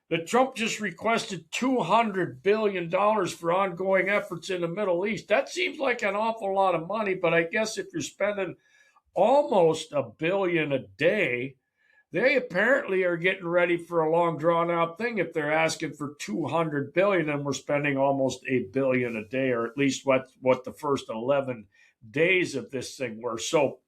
that Trump just requested $200 billion for ongoing efforts in the Middle East. That seems like an awful lot of money, but I guess if you're spending almost $1 billion a day, they apparently are getting ready for a long drawn out thing if they're asking for 200 billion and we're spending almost $1 billion a day, or at least what the first 11 days of this thing were. So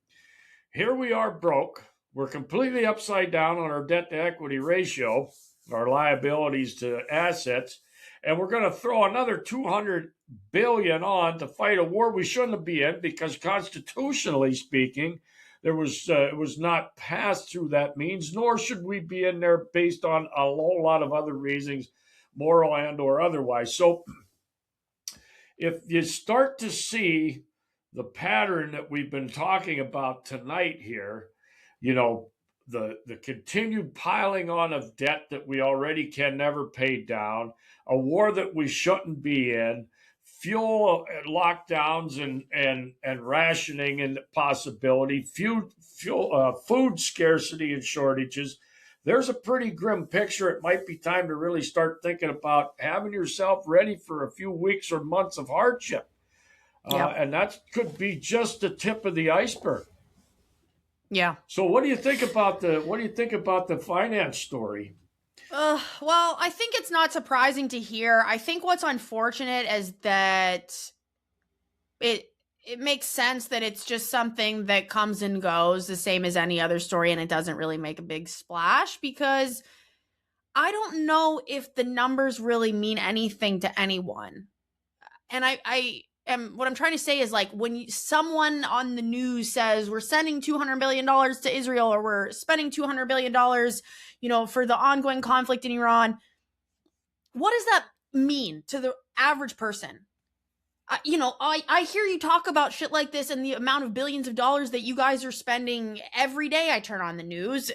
here we are broke. We're completely upside down on our debt to equity ratio, our liabilities to assets, and we're going to throw another 200 billion on to fight a war we shouldn't be in, because constitutionally speaking, it was not passed through that means, nor should we be in there based on a whole lot of other reasons, moral and or otherwise. So if you start to see the pattern that we've been talking about tonight here, you know, the continued piling on of debt that we already can never pay down, a war that we shouldn't be in, fuel lockdowns and rationing and possibility, food scarcity and shortages. There's a pretty grim picture. It might be time to really start thinking about having yourself ready for a few weeks or months of hardship. And that could be just the tip of the iceberg. Yeah. So what do you think about the finance story? Well, I think it's not surprising to hear. I think what's unfortunate is that it makes sense that it's just something that comes and goes the same as any other story, and it doesn't really make a big splash, because I don't know if the numbers really mean anything to anyone. And And what I'm trying to say is, like, when someone on the news says we're sending $200 billion to Israel, or we're spending $200 billion, for the ongoing conflict in Iran, what does that mean to the average person? I hear you talk about shit like this and the amount of billions of dollars that you guys are spending every day. I turn on the news.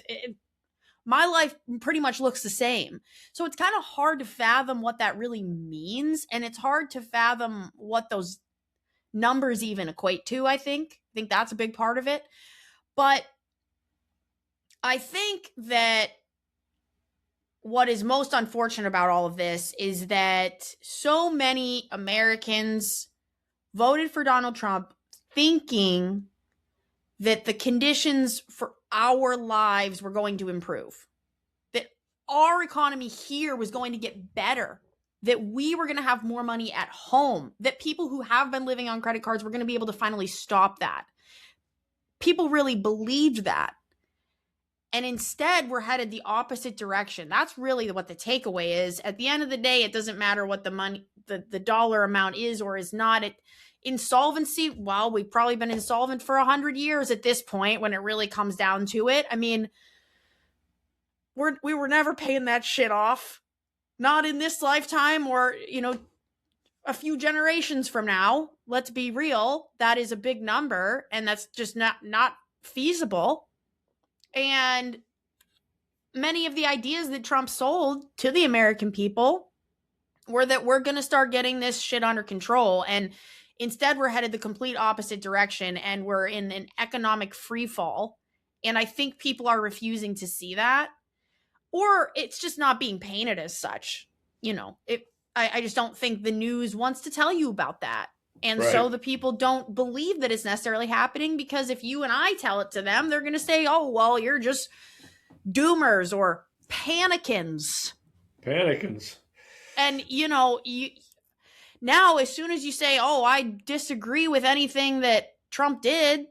My life pretty much looks the same. So it's kind of hard to fathom what that really means. And it's hard to fathom what those numbers even equate to, I think. I think that's a big part of it. But I think that what is most unfortunate about all of this is that so many Americans voted for Donald Trump thinking that the conditions for our lives were going to improve, that our economy here was going to get better, that we were going to have more money at home, that people who have been living on credit cards were going to be able to finally stop that. People really believed that. And instead, we're headed the opposite direction. That's really what the takeaway is. At the end of the day, it doesn't matter what the money, the dollar amount is or is not. Insolvency, well, we've probably been insolvent for 100 years at this point when it really comes down to it. I mean, we were never paying that shit off. Not in this lifetime or, a few generations from now. Let's be real. That is a big number, and that's just not feasible. And many of the ideas that Trump sold to the American people were that we're going to start getting this shit under control. And instead, we're headed the complete opposite direction, and we're in an economic free fall. And I think people are refusing to see that, or it's just not being painted as such. I just don't think the news wants to tell you about that. And Right. So the people don't believe that it's necessarily happening, because if you and I tell it to them, they're going to say, oh, well, you're just doomers or panicans. And, now, as soon as you say, oh, I disagree with anything that Trump did,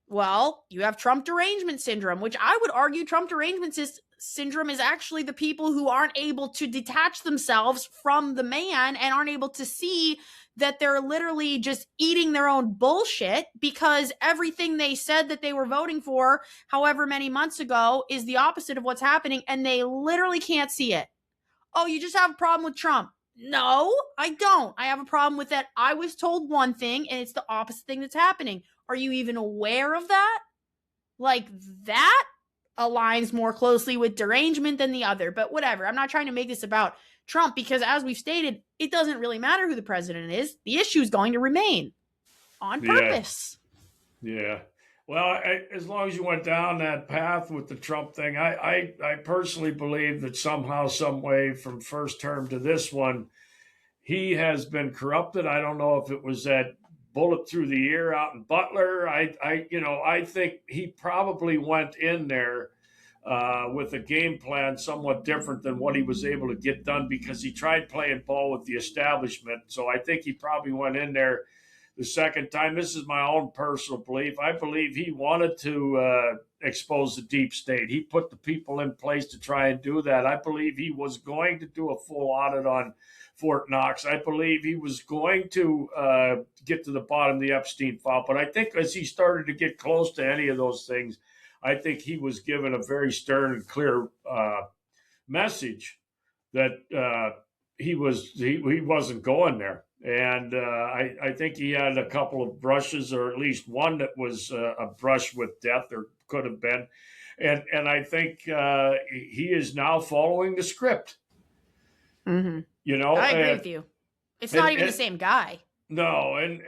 well, you have Trump derangement syndrome, which I would argue Trump derangement syndrome is actually the people who aren't able to detach themselves from the man and aren't able to see that they're literally just eating their own bullshit, because everything they said that they were voting for however many months ago is the opposite of what's happening, and they literally can't see it. Oh, you just have a problem with Trump. No, I don't. I have a problem with that. I was told one thing and it's the opposite thing that's happening. Are you even aware of that? Like, that aligns more closely with derangement than the other. But whatever. I'm not trying to make this about Trump, because as we've stated, it doesn't really matter who the president is. The issue is going to remain on purpose. Yeah. Well, as long as you went down that path with the Trump thing, I personally believe that somehow, some way, from first term to this one, he has been corrupted. I don't know if it was that bullet through the ear out in Butler. I think he probably went in there with a game plan somewhat different than what he was able to get done, because he tried playing ball with the establishment. So I think he probably went in there the second time. This is my own personal belief. I believe he wanted to expose the deep state. He put the people in place to try and do that. I believe he was going to do a full audit on Fort Knox. I believe he was going to get to the bottom of the Epstein file. But I think as he started to get close to any of those things, I think he was given a very stern and clear message that he wasn't going there. And I think he had a couple of brushes, or at least one that was a brush with death, or could have been. And I think he is now following the script. Mm-hmm. I agree with you. It's not even the same guy. No, and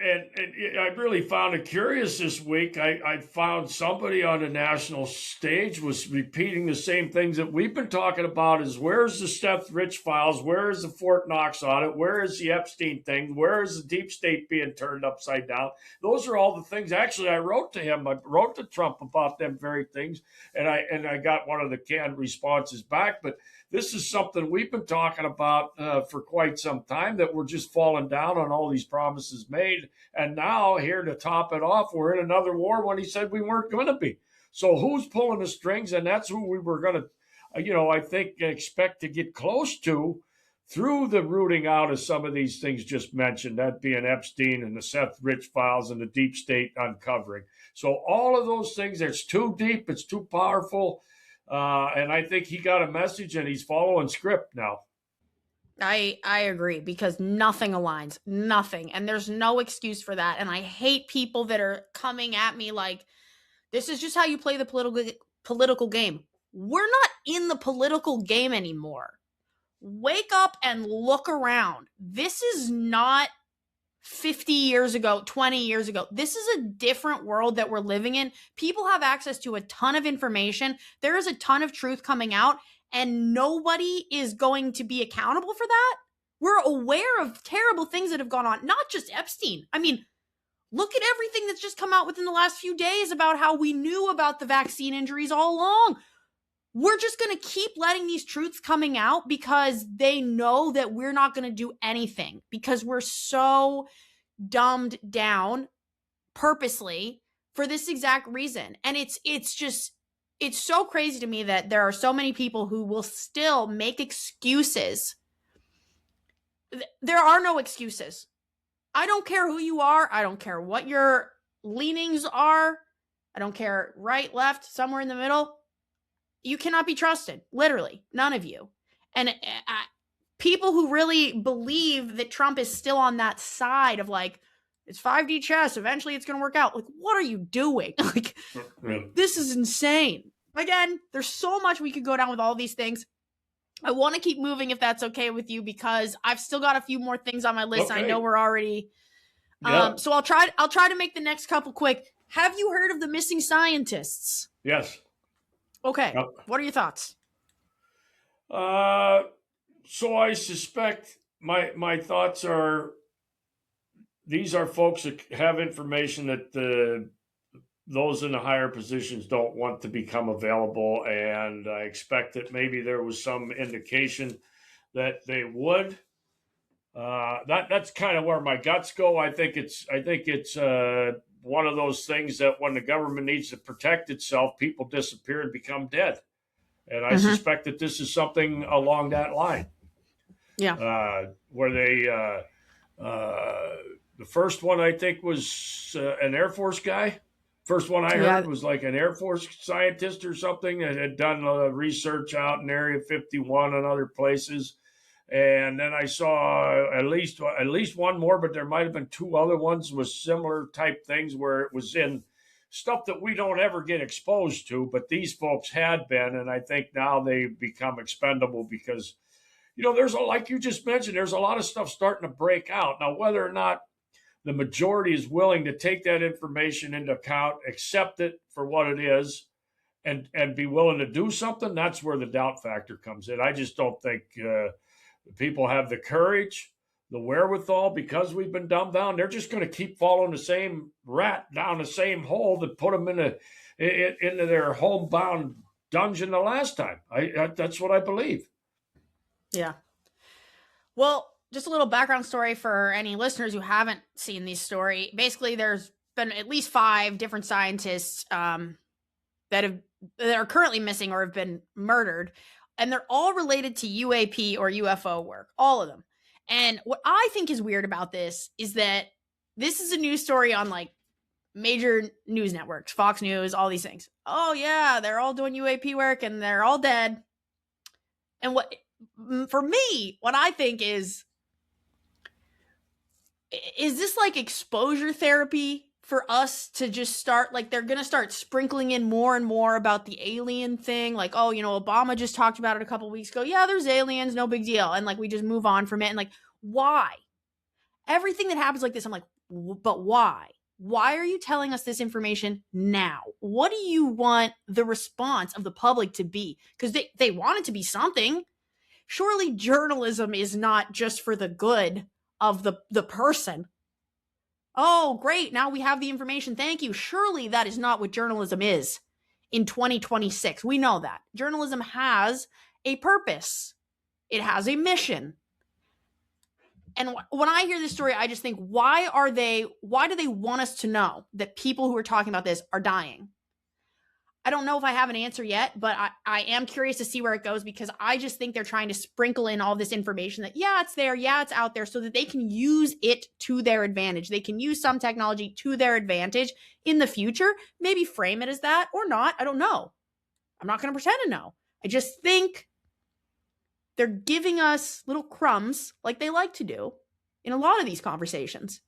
I really found it curious this week. I found somebody on the national stage was repeating the same things that we've been talking about: is where's the Steph Rich files? Where is the Fort Knox audit? Where is the Epstein thing? Where is the deep state being turned upside down? Those are all the things. Actually, I wrote to him. I wrote to Trump about them very things, and I got one of the canned responses back. But this is something we've been talking about for quite some time, that we're just falling down on all these promises made. And now, here to top it off, we're in another war when he said we weren't going to be. So who's pulling the strings? And that's who we were going to, I think, expect to get close to through the rooting out of some of these things just mentioned, that being Epstein and the Seth Rich files and the deep state uncovering. So all of those things, it's too deep, it's too powerful. And I think he got a message and he's following script now. I agree, because nothing aligns, nothing. And there's no excuse for that. And I hate people that are coming at me like, this is just how you play the political game. We're not in the political game anymore. Wake up and look around. This is not 50 years ago, 20 years ago. This is a different world that we're living in. People have access to a ton of information. There is a ton of truth coming out, and nobody is going to be accountable for that. We're aware of terrible things that have gone on, not just Epstein. I mean, look at everything that's just come out within the last few days about how we knew about the vaccine injuries all along. We're just going to keep letting these truths coming out because they know that we're not going to do anything, because we're so dumbed down purposely for this exact reason. And it's so crazy to me that there are so many people who will still make excuses. There are no excuses. I don't care who you are. I don't care what your leanings are. I don't care right, left, somewhere in the middle. You cannot be trusted. Literally, none of you. And people who really believe that Trump is still on that side of like, it's 5D chess, eventually it's going to work out. Like, what are you doing? Like, this is insane. Again, there's so much we could go down with all these things. I want to keep moving if that's okay with you, because I've still got a few more things on my list. Okay. I know we're already so I'll try to make the next couple quick. Have you heard of the missing scientists? Yes. Okay. Yep. What are your thoughts? So I suspect my thoughts are, these are folks that have information that those in the higher positions don't want to become available, and I expect that maybe there was some indication that they would. That's kind of where my guts go. I think it's one of those things that when the government needs to protect itself, people disappear and become dead. And I suspect that this is something along that line. Yeah. Where they, the first one I think was an Air Force guy. First one I heard was like an Air Force scientist or something that had done research out in Area 51 and other places. And then I saw at least one more, but there might have been two other ones with similar type things where it was in stuff that we don't ever get exposed to, but these folks had been, and I think now they become expendable because, there's like you just mentioned, there's a lot of stuff starting to break out. Now, whether or not the majority is willing to take that information into account, accept it for what it is, and be willing to do something, that's where the doubt factor comes in. I just don't think people have the courage, the wherewithal, because we've been dumbed down. They're just going to keep following the same rat down the same hole that put them into their homebound dungeon the last time. That's what I believe. Yeah. Well, just a little background story for any listeners who haven't seen this story. Basically, there's been at least 5 different scientists that are currently missing or have been murdered. And they're all related to UAP or UFO work, all of them. And what I think is weird about this is that this is a news story on like major news networks, Fox News, all these things. Oh yeah, they're all doing UAP work and they're all dead. And for me, what I think is this like exposure therapy for us to just start, like they're going to start sprinkling in more and more about the alien thing. Like, oh, Obama just talked about it a couple weeks ago. Yeah, there's aliens, no big deal. And like, we just move on from it. And like, why? Everything that happens like this, I'm like, but why? Why are you telling us this information now? What do you want the response of the public to be? Because they want it to be something. Surely journalism is not just for the good of the person. Oh, great. Now we have the information. Thank you. Surely that is not what journalism is in 2026. We know that. Journalism has a purpose. It has a mission. And when I hear this story, I just think, why do they want us to know that people who are talking about this are dying? I don't know if I have an answer yet, but I am curious to see where it goes, because I just think they're trying to sprinkle in all this information that, yeah, it's there, yeah, it's out there, so that they can use it to their advantage. They can use some technology to their advantage in the future, maybe frame it as that or not. I don't know. I'm not going to pretend to know. I just think they're giving us little crumbs like they like to do in a lot of these conversations.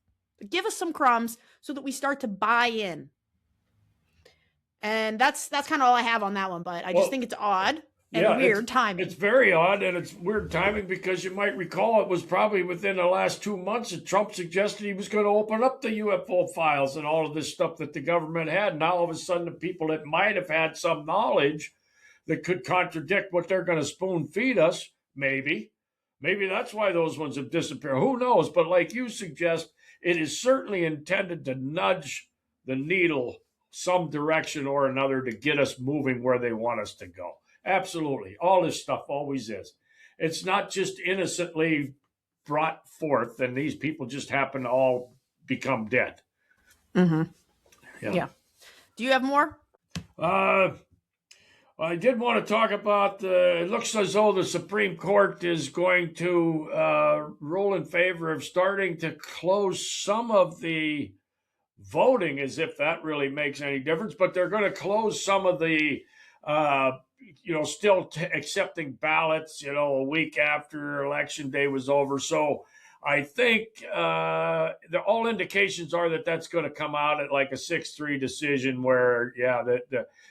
Give us some crumbs so that we start to buy in. And that's kind of all I have on that one, but I just think it's odd and weird timing. It's very odd, and it's weird timing, because you might recall it was probably within the last 2 months that Trump suggested he was going to open up the UFO files and all of this stuff that the government had. Now all of a sudden the people that might have had some knowledge that could contradict what they're going to spoon feed us, maybe that's why those ones have disappeared. Who knows? But like you suggest, it is certainly intended to nudge the needle some direction or another to get us moving where they want us to go. Absolutely. All this stuff always is. It's not just innocently brought forth and these people just happen to all become dead. Mm-hmm. Yeah. Do you have more? I did want to talk about it looks as though the Supreme Court is going to rule in favor of starting to close some of the voting, as if that really makes any difference, but they're going to close some of the, still accepting ballots, a week after election day was over. So I think all indications are that that's going to come out at like a 6-3 decision where,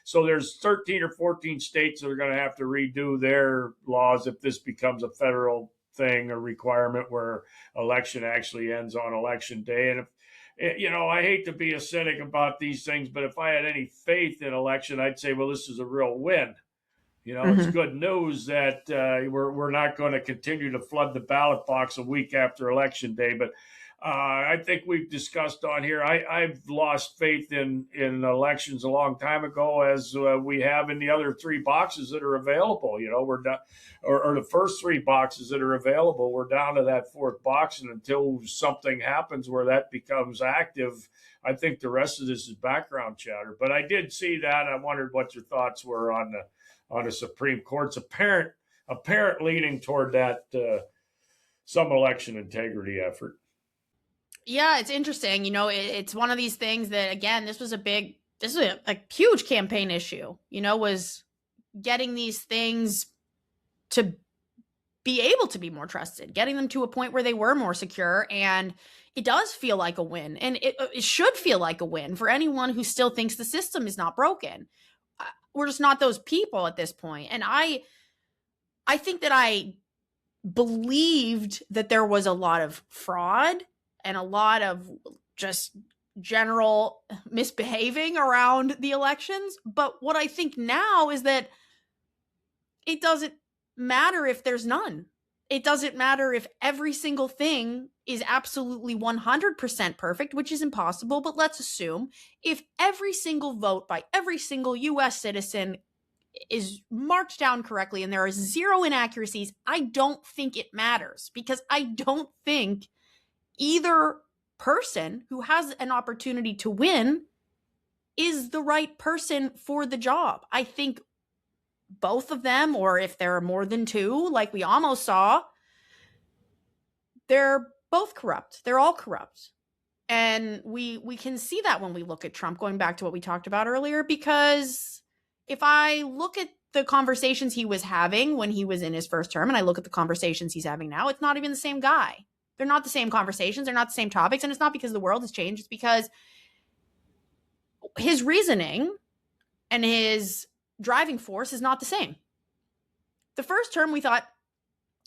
so there's 13 or 14 states that are going to have to redo their laws if this becomes a federal thing or requirement where election actually ends on election day. And I hate to be a cynic about these things, but if I had any faith in election, I'd say, well, this is a real win. It's good news that we're not going to continue to flood the ballot box a week after election day. But I think we've discussed on here, I've lost faith in elections a long time ago, as we have in the other 3 boxes that are available. We're done, or the first 3 boxes that are available. We're down to that 4th box, and until something happens where that becomes active, I think the rest of this is background chatter. But I did see that. I wondered what your thoughts were on the Supreme Court's apparent leaning toward that some election integrity effort. Yeah, it's interesting. It's one of these things that, again, this was a huge campaign issue, was getting these things to be able to be more trusted, getting them to a point where they were more secure. And it does feel like a win. And it should feel like a win for anyone who still thinks the system is not broken. We're just not those people at this point. And I think that I believed that there was a lot of fraud and a lot of just general misbehaving around the elections. But what I think now is that it doesn't matter if there's none. It doesn't matter if every single thing is absolutely 100% perfect, which is impossible. But let's assume if every single vote by every single U.S. citizen is marked down correctly and there are 0 inaccuracies, I don't think it matters, because I don't think either person who has an opportunity to win is the right person for the job. I think both of them, or if there are more than 2, like we almost saw, they're both corrupt. They're all corrupt. And we can see that when we look at Trump, going back to what we talked about earlier, because if I look at the conversations he was having when he was in his first term, and I look at the conversations he's having now, it's not even the same guy. They're not the same conversations. They're not the same topics. And it's not because the world has changed. It's because his reasoning and his driving force is not the same. The first term, we thought,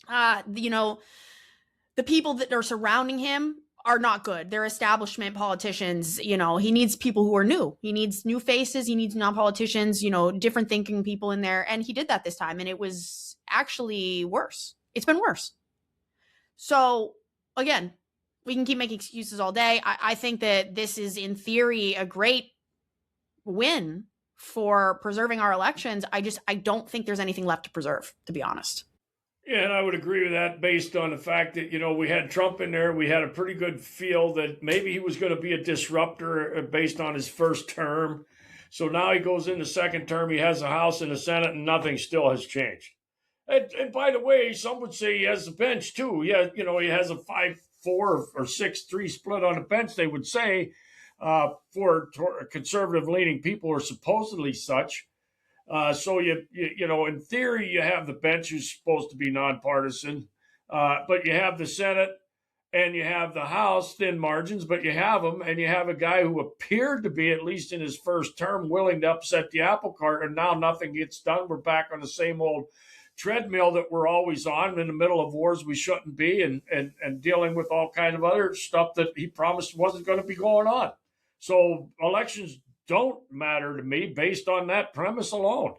the people that are surrounding him are not good. They're establishment politicians. He needs people who are new. He needs new faces. He needs non-politicians, different thinking people in there. And he did that this time. And it was actually worse. It's been worse. So again, we can keep making excuses all day. I think that this is, in theory, a great win for preserving our elections. I don't think there's anything left to preserve, to be honest. Yeah, and I would agree with that based on the fact that, we had Trump in there. We had a pretty good feel that maybe he was going to be a disruptor based on his first term. So now he goes in the second term, he has a House and a Senate, and nothing still has changed. And by the way, some would say he has a bench too. Yeah, he has a 5-4 or 6-3 split on the bench, they would say, for conservative leaning people or supposedly such. So in theory, you have the bench who's supposed to be nonpartisan, but you have the Senate and you have the House, thin margins, but you have them, and you have a guy who appeared to be, at least in his first term, willing to upset the apple cart, and now nothing gets done. We're back on the same old treadmill that we're always on, in the middle of wars we shouldn't be, and dealing with all kind of other stuff that he promised wasn't going to be going on. So elections don't matter to me based on that premise alone.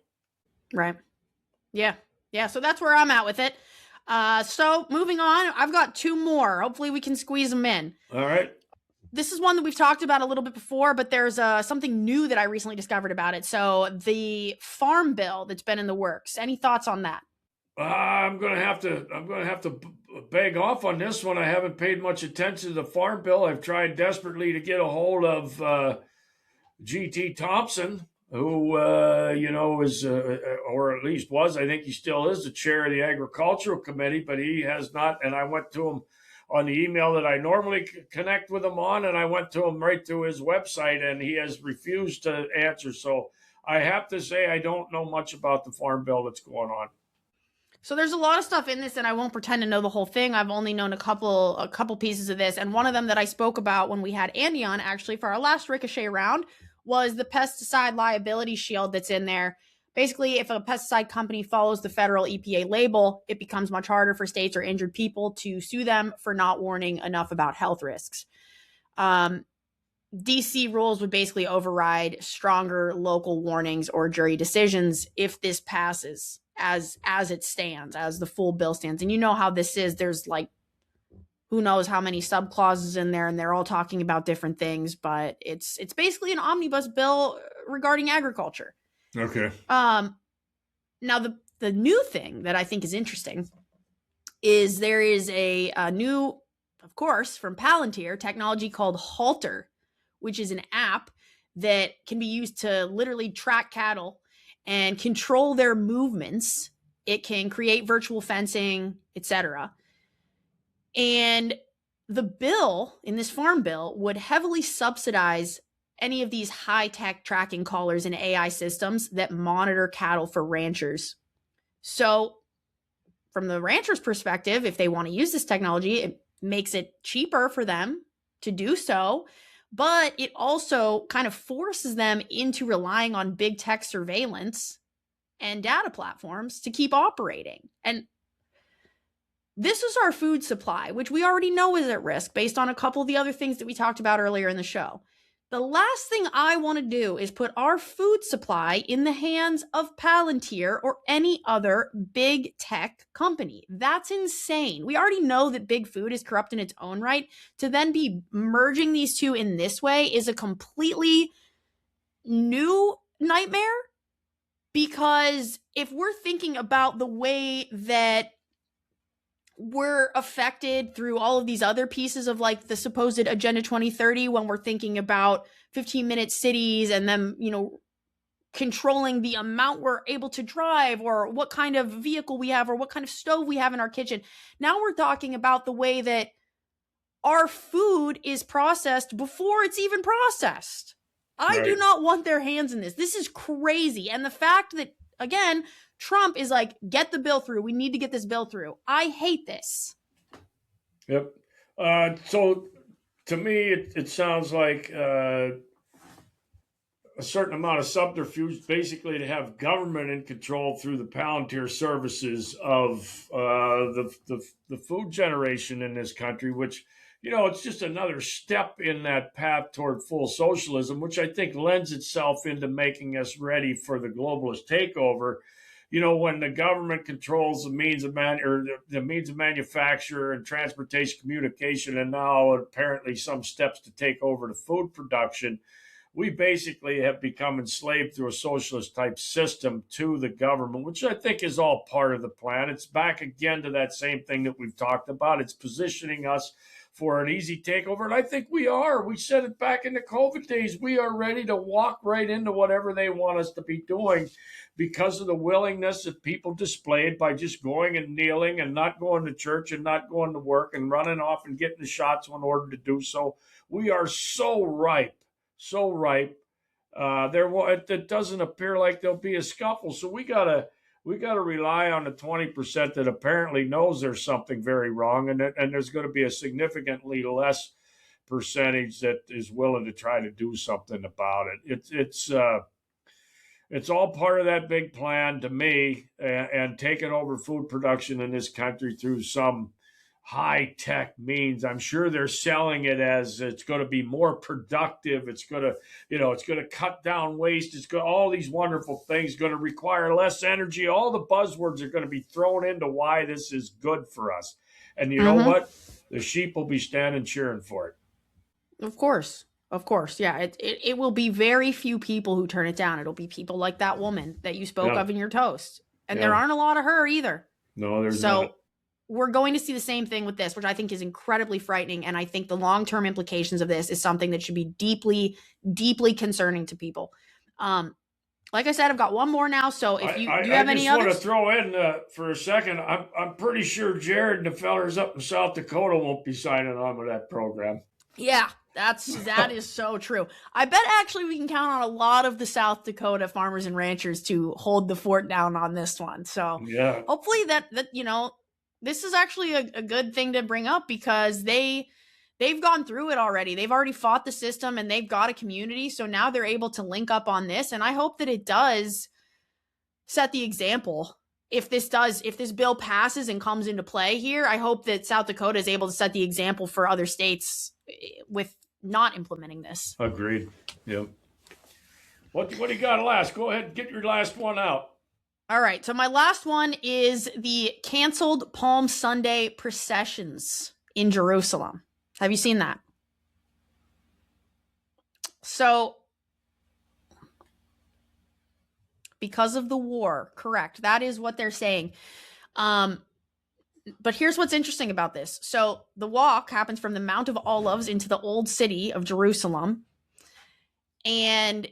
Right. Yeah. So that's where I'm at with it. So moving on, I've got two more. Hopefully we can squeeze them in. All right. This is one that we've talked about a little bit before, but there's something new that I recently discovered about it. So the farm bill that's been in the works. Any thoughts on that? I'm gonna have to beg off on this one. I haven't paid much attention to the farm bill. I've tried desperately to get a hold of G.T. Thompson, who is or at least was. I think he still is the chair of the Agricultural Committee, but he has not. And I went to him on the email that I normally connect with him on, and I went to him right through his website, and he has refused to answer. So I have to say I don't know much about the farm bill that's going on. So there's a lot of stuff in this, and I won't pretend to know the whole thing. I've only known a couple pieces of this, and one of them that I spoke about when we had Andy on, actually, for our last Ricochet round, was the pesticide liability shield that's in there. Basically, if a pesticide company follows the federal EPA label, it becomes much harder for states or injured people to sue them for not warning enough about health risks. DC rules would basically override stronger local warnings or jury decisions if this passes as it stands, as the full bill stands. And you know how this is. There's who knows how many subclauses in there, and they're all talking about different things, but it's basically an omnibus bill regarding agriculture. Okay. Now the new thing that I think is interesting is there is a new, of course, from Palantir technology called Halter, which is an app that can be used to literally track cattle and control their movements. It can create virtual fencing, etc. And the bill in this farm bill would heavily subsidize any of these high-tech tracking collars and AI systems that monitor cattle for ranchers. So from the rancher's perspective, if they want to use this technology, it makes it cheaper for them to do so, but it also kind of forces them into relying on big tech surveillance and data platforms to keep operating. And this is our food supply, which we already know is at risk based on a couple of the other things that we talked about earlier in the show. The last thing I want to do is put our food supply in the hands of Palantir or any other big tech company. That's insane. We already know that big food is corrupt in its own right. To then be merging these two in this way is a completely new nightmare, because if we're thinking about the way that we're affected through all of these other pieces of the supposed Agenda 2030, when we're thinking about 15-minute cities and them, controlling the amount we're able to drive or what kind of vehicle we have or what kind of stove we have in our kitchen. Now we're talking about the way that our food is processed before it's even processed. I do not want their hands in this. This is crazy. And the fact that, again, Trump is get the bill through. We need to get this bill through. I hate this. Yep. So to me, it sounds like a certain amount of subterfuge, basically to have government in control through the Palantir services of the food generation in this country, which, it's just another step in that path toward full socialism, which I think lends itself into making us ready for the globalist takeover. When the government controls the means of manufacture and transportation, communication, and now apparently some steps to take over the food production, we basically have become enslaved through a socialist type system to the government, which I think is all part of the plan. It's back again to that same thing that we've talked about. It's positioning us for an easy takeover. And I think we are. We said it back in the COVID days. We are ready to walk right into whatever they want us to be doing because of the willingness that people displayed by just going and kneeling and not going to church and not going to work and running off and getting the shots in order to do so. We are so ripe, so ripe. It doesn't appear like there'll be a scuffle. So we gotta rely on the 20% that apparently knows there's something very wrong, and there's going to be a significantly less percentage that is willing to try to do something about it. It's all part of that big plan to me, and taking over food production in this country through some high tech means. I'm sure they're selling it as it's going to be more productive. It's going to cut down waste. It's got all these wonderful things, going to require less energy. All the buzzwords are going to be thrown into why this is good for us. And you know what? The sheep will be standing cheering for it. Of course. Yeah. It will be very few people who turn it down. It'll be people like that woman that you spoke of in your toast. And there aren't a lot of her either. No, there's not. We're going to see the same thing with this, which I think is incredibly frightening. And I think the long-term implications of this is something that should be deeply, deeply concerning to people. Like I said, I've got one more now. So if do you have any others? I just want to throw in for a second. I'm pretty sure Jared and the fellers up in South Dakota won't be signing on with that program. Yeah, that is so true. I bet actually we can count on a lot of the South Dakota farmers and ranchers to hold the fort down on this one. So hopefully that this is actually a good thing to bring up, because they've gone through it already. They've already fought the system and they've got a community. So now they're able to link up on this. And I hope that it does set the example. If this bill passes and comes into play here, I hope that South Dakota is able to set the example for other states with not implementing this. Agreed. Yep. What do you got last? Go ahead and get your last one out. All right, so my last one is the canceled Palm Sunday processions in Jerusalem. Have you seen that? So, because of the war, correct. That is what they're saying. But here's what's interesting about this. So, the walk happens from the Mount of Olives into the old city of Jerusalem. And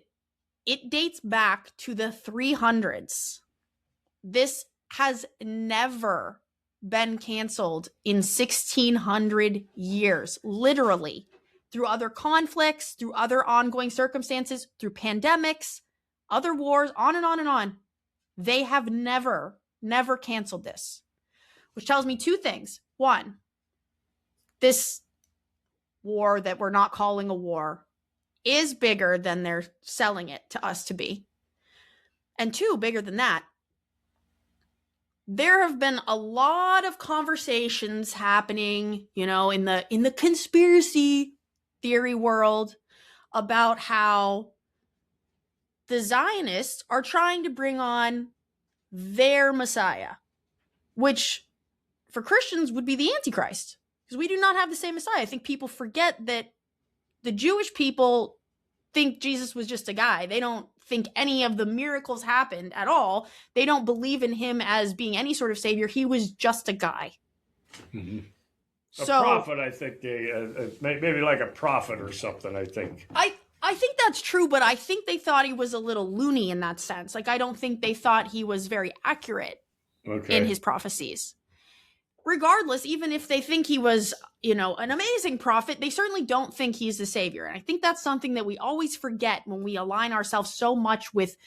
it dates back to the 300s. This has never been canceled in 1600 years, literally, through other conflicts, through other ongoing circumstances, through pandemics, other wars, on and on and on. They have never canceled this, which tells me two things. One, this war that we're not calling a war is bigger than they're selling it to us to be. And two, bigger than that, there have been a lot of conversations happening, in the conspiracy theory world about how the Zionists are trying to bring on their Messiah, which for Christians would be the Antichrist, because we do not have the same Messiah. I think people forget that the Jewish people think Jesus was just a guy. They don't think any of the miracles happened at all. They don't believe in him as being any sort of savior. He was just a guy. Mm-hmm. A prophet, I think. Maybe like a prophet or something, I think. I think that's true, but I think they thought he was a little loony in that sense. Like, I don't think they thought he was very accurate in his prophecies. Regardless, even if they think he was, an amazing prophet, they certainly don't think he's the savior. And I think that's something that we always forget when we align ourselves so much with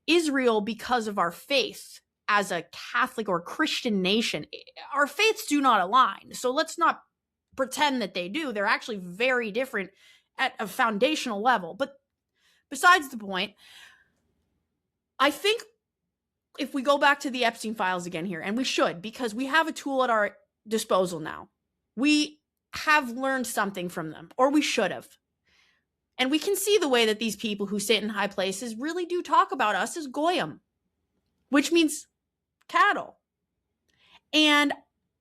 Israel because of our faith as a Catholic or Christian nation. Our faiths do not align. So let's not pretend that they do. They're actually very different at a foundational level. But besides the point, I think if we go back to the Epstein files again here, and we should, because we have a tool at our disposal now. We have learned something from them, or we should have. And we can see the way that these people who sit in high places really do talk about us as goyim, which means cattle. And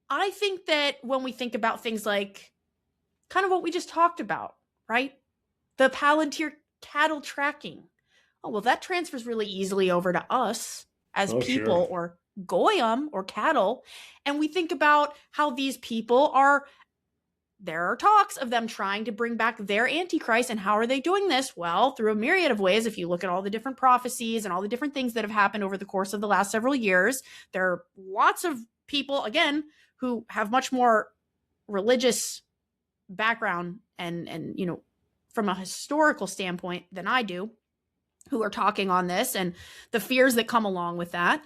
I think that when we think about things like kind of what we just talked about, right? The Palantir cattle tracking. Oh, well, that transfers really easily over to us as people, or goyim or cattle. And we think about how these people are there are talks of them trying to bring back their Antichrist. And how are they doing this? Well, through a myriad of ways. If you look at all the different prophecies and all the different things that have happened over the course of the last several years, there are lots of people, again, who have much more religious background and from a historical standpoint than I do, who are talking on this and the fears that come along with that.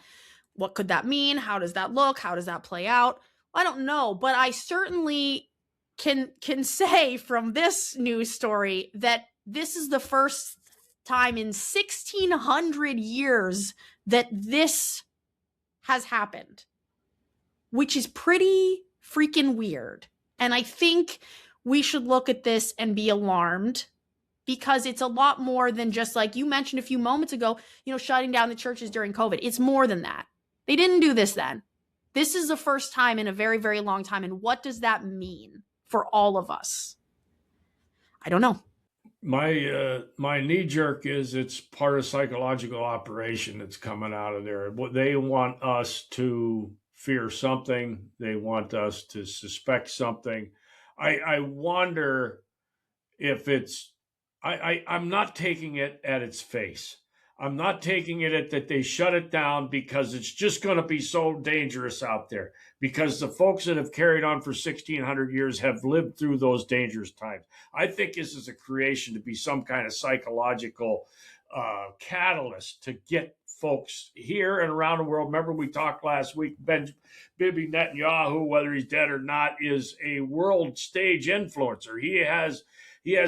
What could that mean? How does that look? How does that play out? I don't know, but I certainly can say from this news story that this is the first time in 1,600 years that this has happened, which is pretty freaking weird. And I think we should look at this and be alarmed, because it's a lot more than just, like you mentioned a few moments ago, shutting down the churches during COVID. It's more than that. They didn't do this then. This is the first time in a very, very long time. And what does that mean for all of us? I don't know. My knee jerk is it's part of psychological operation that's coming out of there. They want us to fear something. They want us to suspect something. I wonder if it's, I'm not taking it at its face. I'm not taking it at that they shut it down because it's just going to be so dangerous out there, because the folks that have carried on for 1,600 years have lived through those dangerous times. I think this is a creation to be some kind of psychological catalyst to get folks here and around the world. Remember, we talked last week, Bibi Netanyahu, whether he's dead or not, is a world stage influencer. He has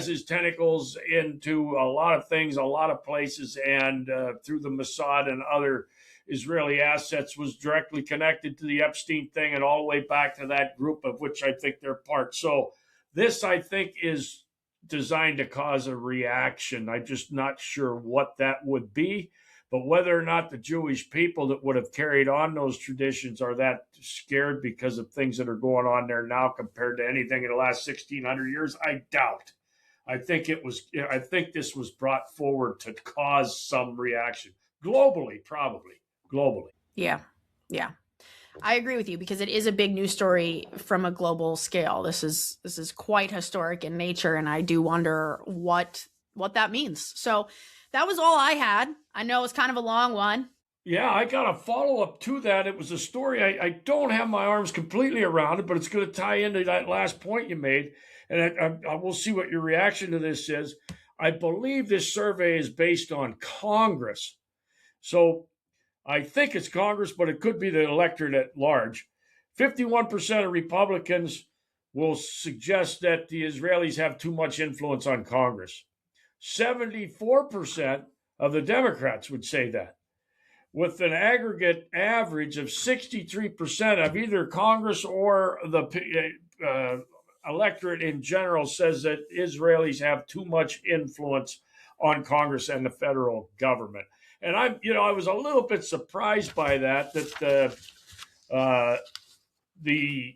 his tentacles into a lot of things, a lot of places, and through the Mossad and other Israeli assets was directly connected to the Epstein thing and all the way back to that group of which I think they're part. So this, I think, is designed to cause a reaction. I'm just not sure what that would be. But whether or not the Jewish people that would have carried on those traditions are that scared because of things that are going on there now compared to anything in the last 1,600 years, I doubt. I think this was brought forward to cause some reaction globally, probably globally. Yeah. I agree with you, because it is a big news story from a global scale. This is quite historic in nature, and I do wonder what that means. So that was all I had. I know it's kind of a long one. Yeah, I got a follow-up to that. It was a story I don't have my arms completely around it, but it's going to tie into that last point you made. And I will see what your reaction to this is. I believe this survey is based on Congress. So I think it's Congress, but it could be the electorate at large. 51% of Republicans will suggest that the Israelis have too much influence on Congress. 74% of the Democrats would say that, with an aggregate average of 63% of either Congress or the electorate in general says that Israelis have too much influence on Congress and the federal government. And I was a little bit surprised by that the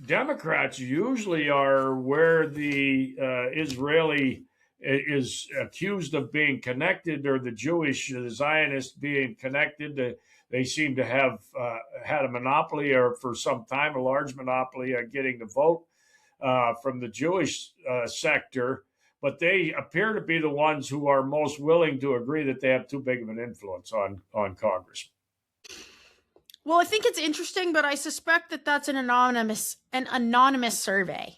Democrats usually are where the Israeli is accused of being connected, or the Jewish, the Zionists being connected. They seem to have had a monopoly, or for some time, a large monopoly on getting the vote from the Jewish sector. But they appear to be the ones who are most willing to agree that they have too big of an influence on Congress. Well, I think it's interesting, but I suspect that that's an anonymous survey.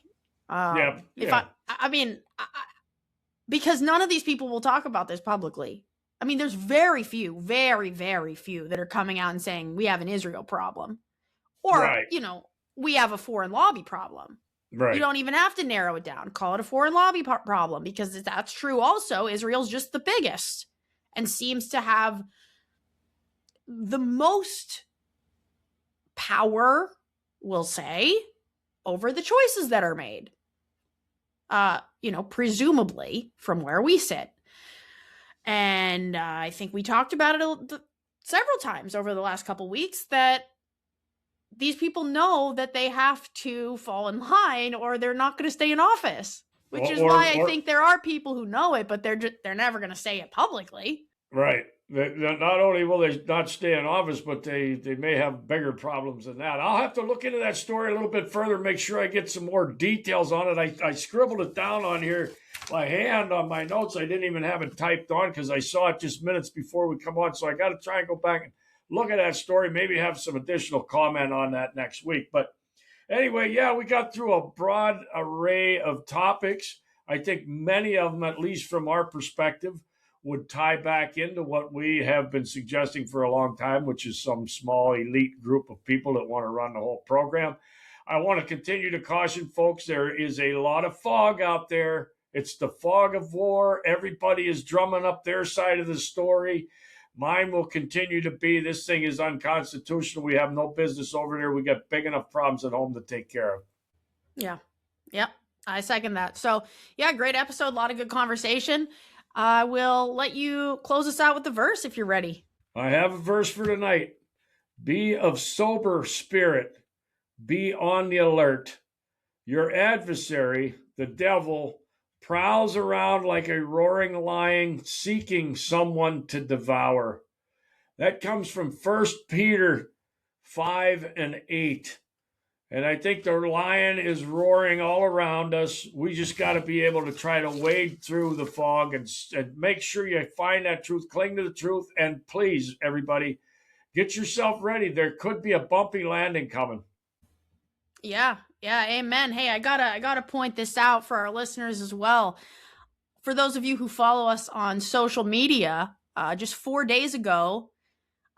Because none of these people will talk about this publicly. I mean, there's very few, very, very few that are coming out and saying we have an Israel problem, or Right. We have a foreign lobby problem. Right. You don't even have to narrow it down. Call it a foreign lobby problem, because that's true. Also, Israel's just the biggest and seems to have the most power, we'll say, over the choices that are made. Presumably from where we sit. And I think we talked about it several times over the last couple weeks, that these people know that they have to fall in line or they're not going to stay in office, which is why I think there are people who know it, but they're never going to say it publicly. Right. not only will they not stay in office, but they may have bigger problems than that. I'll have to look into that story a little bit further, make sure I get some more details on it. I scribbled it down on here by hand on my notes. I didn't even have it typed on because I saw it just minutes before we come on. So I got to try and go back and look at that story, maybe have some additional comment on that next week. But anyway, yeah, we got through a broad array of topics. I think many of them, at least from our perspective, would tie back into what we have been suggesting for a long time, which is some small elite group of people that want to run the whole program. I want to continue to caution folks, there is a lot of fog out there. It's the fog of war. Everybody is drumming up their side of the story. Mine will continue to be, this thing is unconstitutional. We have no business over there. We got big enough problems at home to take care of. Yeah. Yep. I second that. So yeah, great episode. A lot of good conversation. I will let you close us out with the verse if you're ready. I have a verse for tonight. Be of sober spirit. Be on the alert. Your adversary, the devil, prowls around like a roaring lion seeking someone to devour. That comes from 1 Peter 5:8. And I think the lion is roaring all around us. We just got to be able to try to wade through the fog and make sure you find that truth, cling to the truth, and please, everybody, get yourself ready. There could be a bumpy landing coming. Yeah, amen. Hey, I gotta point this out for our listeners as well. For those of you who follow us on social media, just 4 days ago,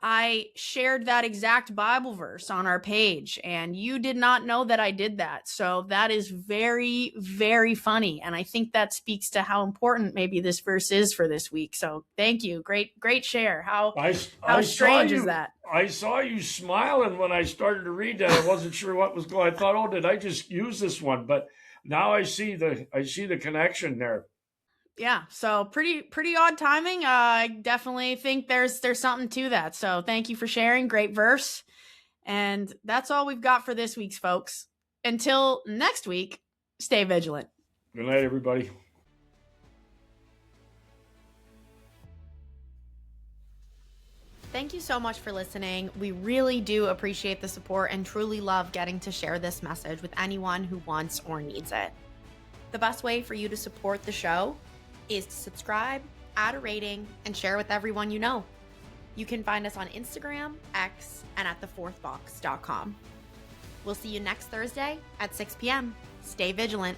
I shared that exact Bible verse on our page, and you did not know that I did that. So that is very, very funny. And I think that speaks to how important maybe this verse is for this week. So thank you. Great share. How strange is that? I saw you smiling when I started to read that. I wasn't sure what was going on. I thought, oh, did I just use this one? But now I see the connection there. Yeah, so pretty odd timing. I definitely think there's something to that. So thank you for sharing. Great verse. And that's all we've got for this week's folks. Until next week, stay vigilant. Good night, everybody. Thank you so much for listening. We really do appreciate the support and truly love getting to share this message with anyone who wants or needs it. The best way for you to support the show is to subscribe, add a rating, and share with everyone you know. You can find us on Instagram, X, and at thefourthbox.com. We'll see you next Thursday at 6 p.m. Stay vigilant.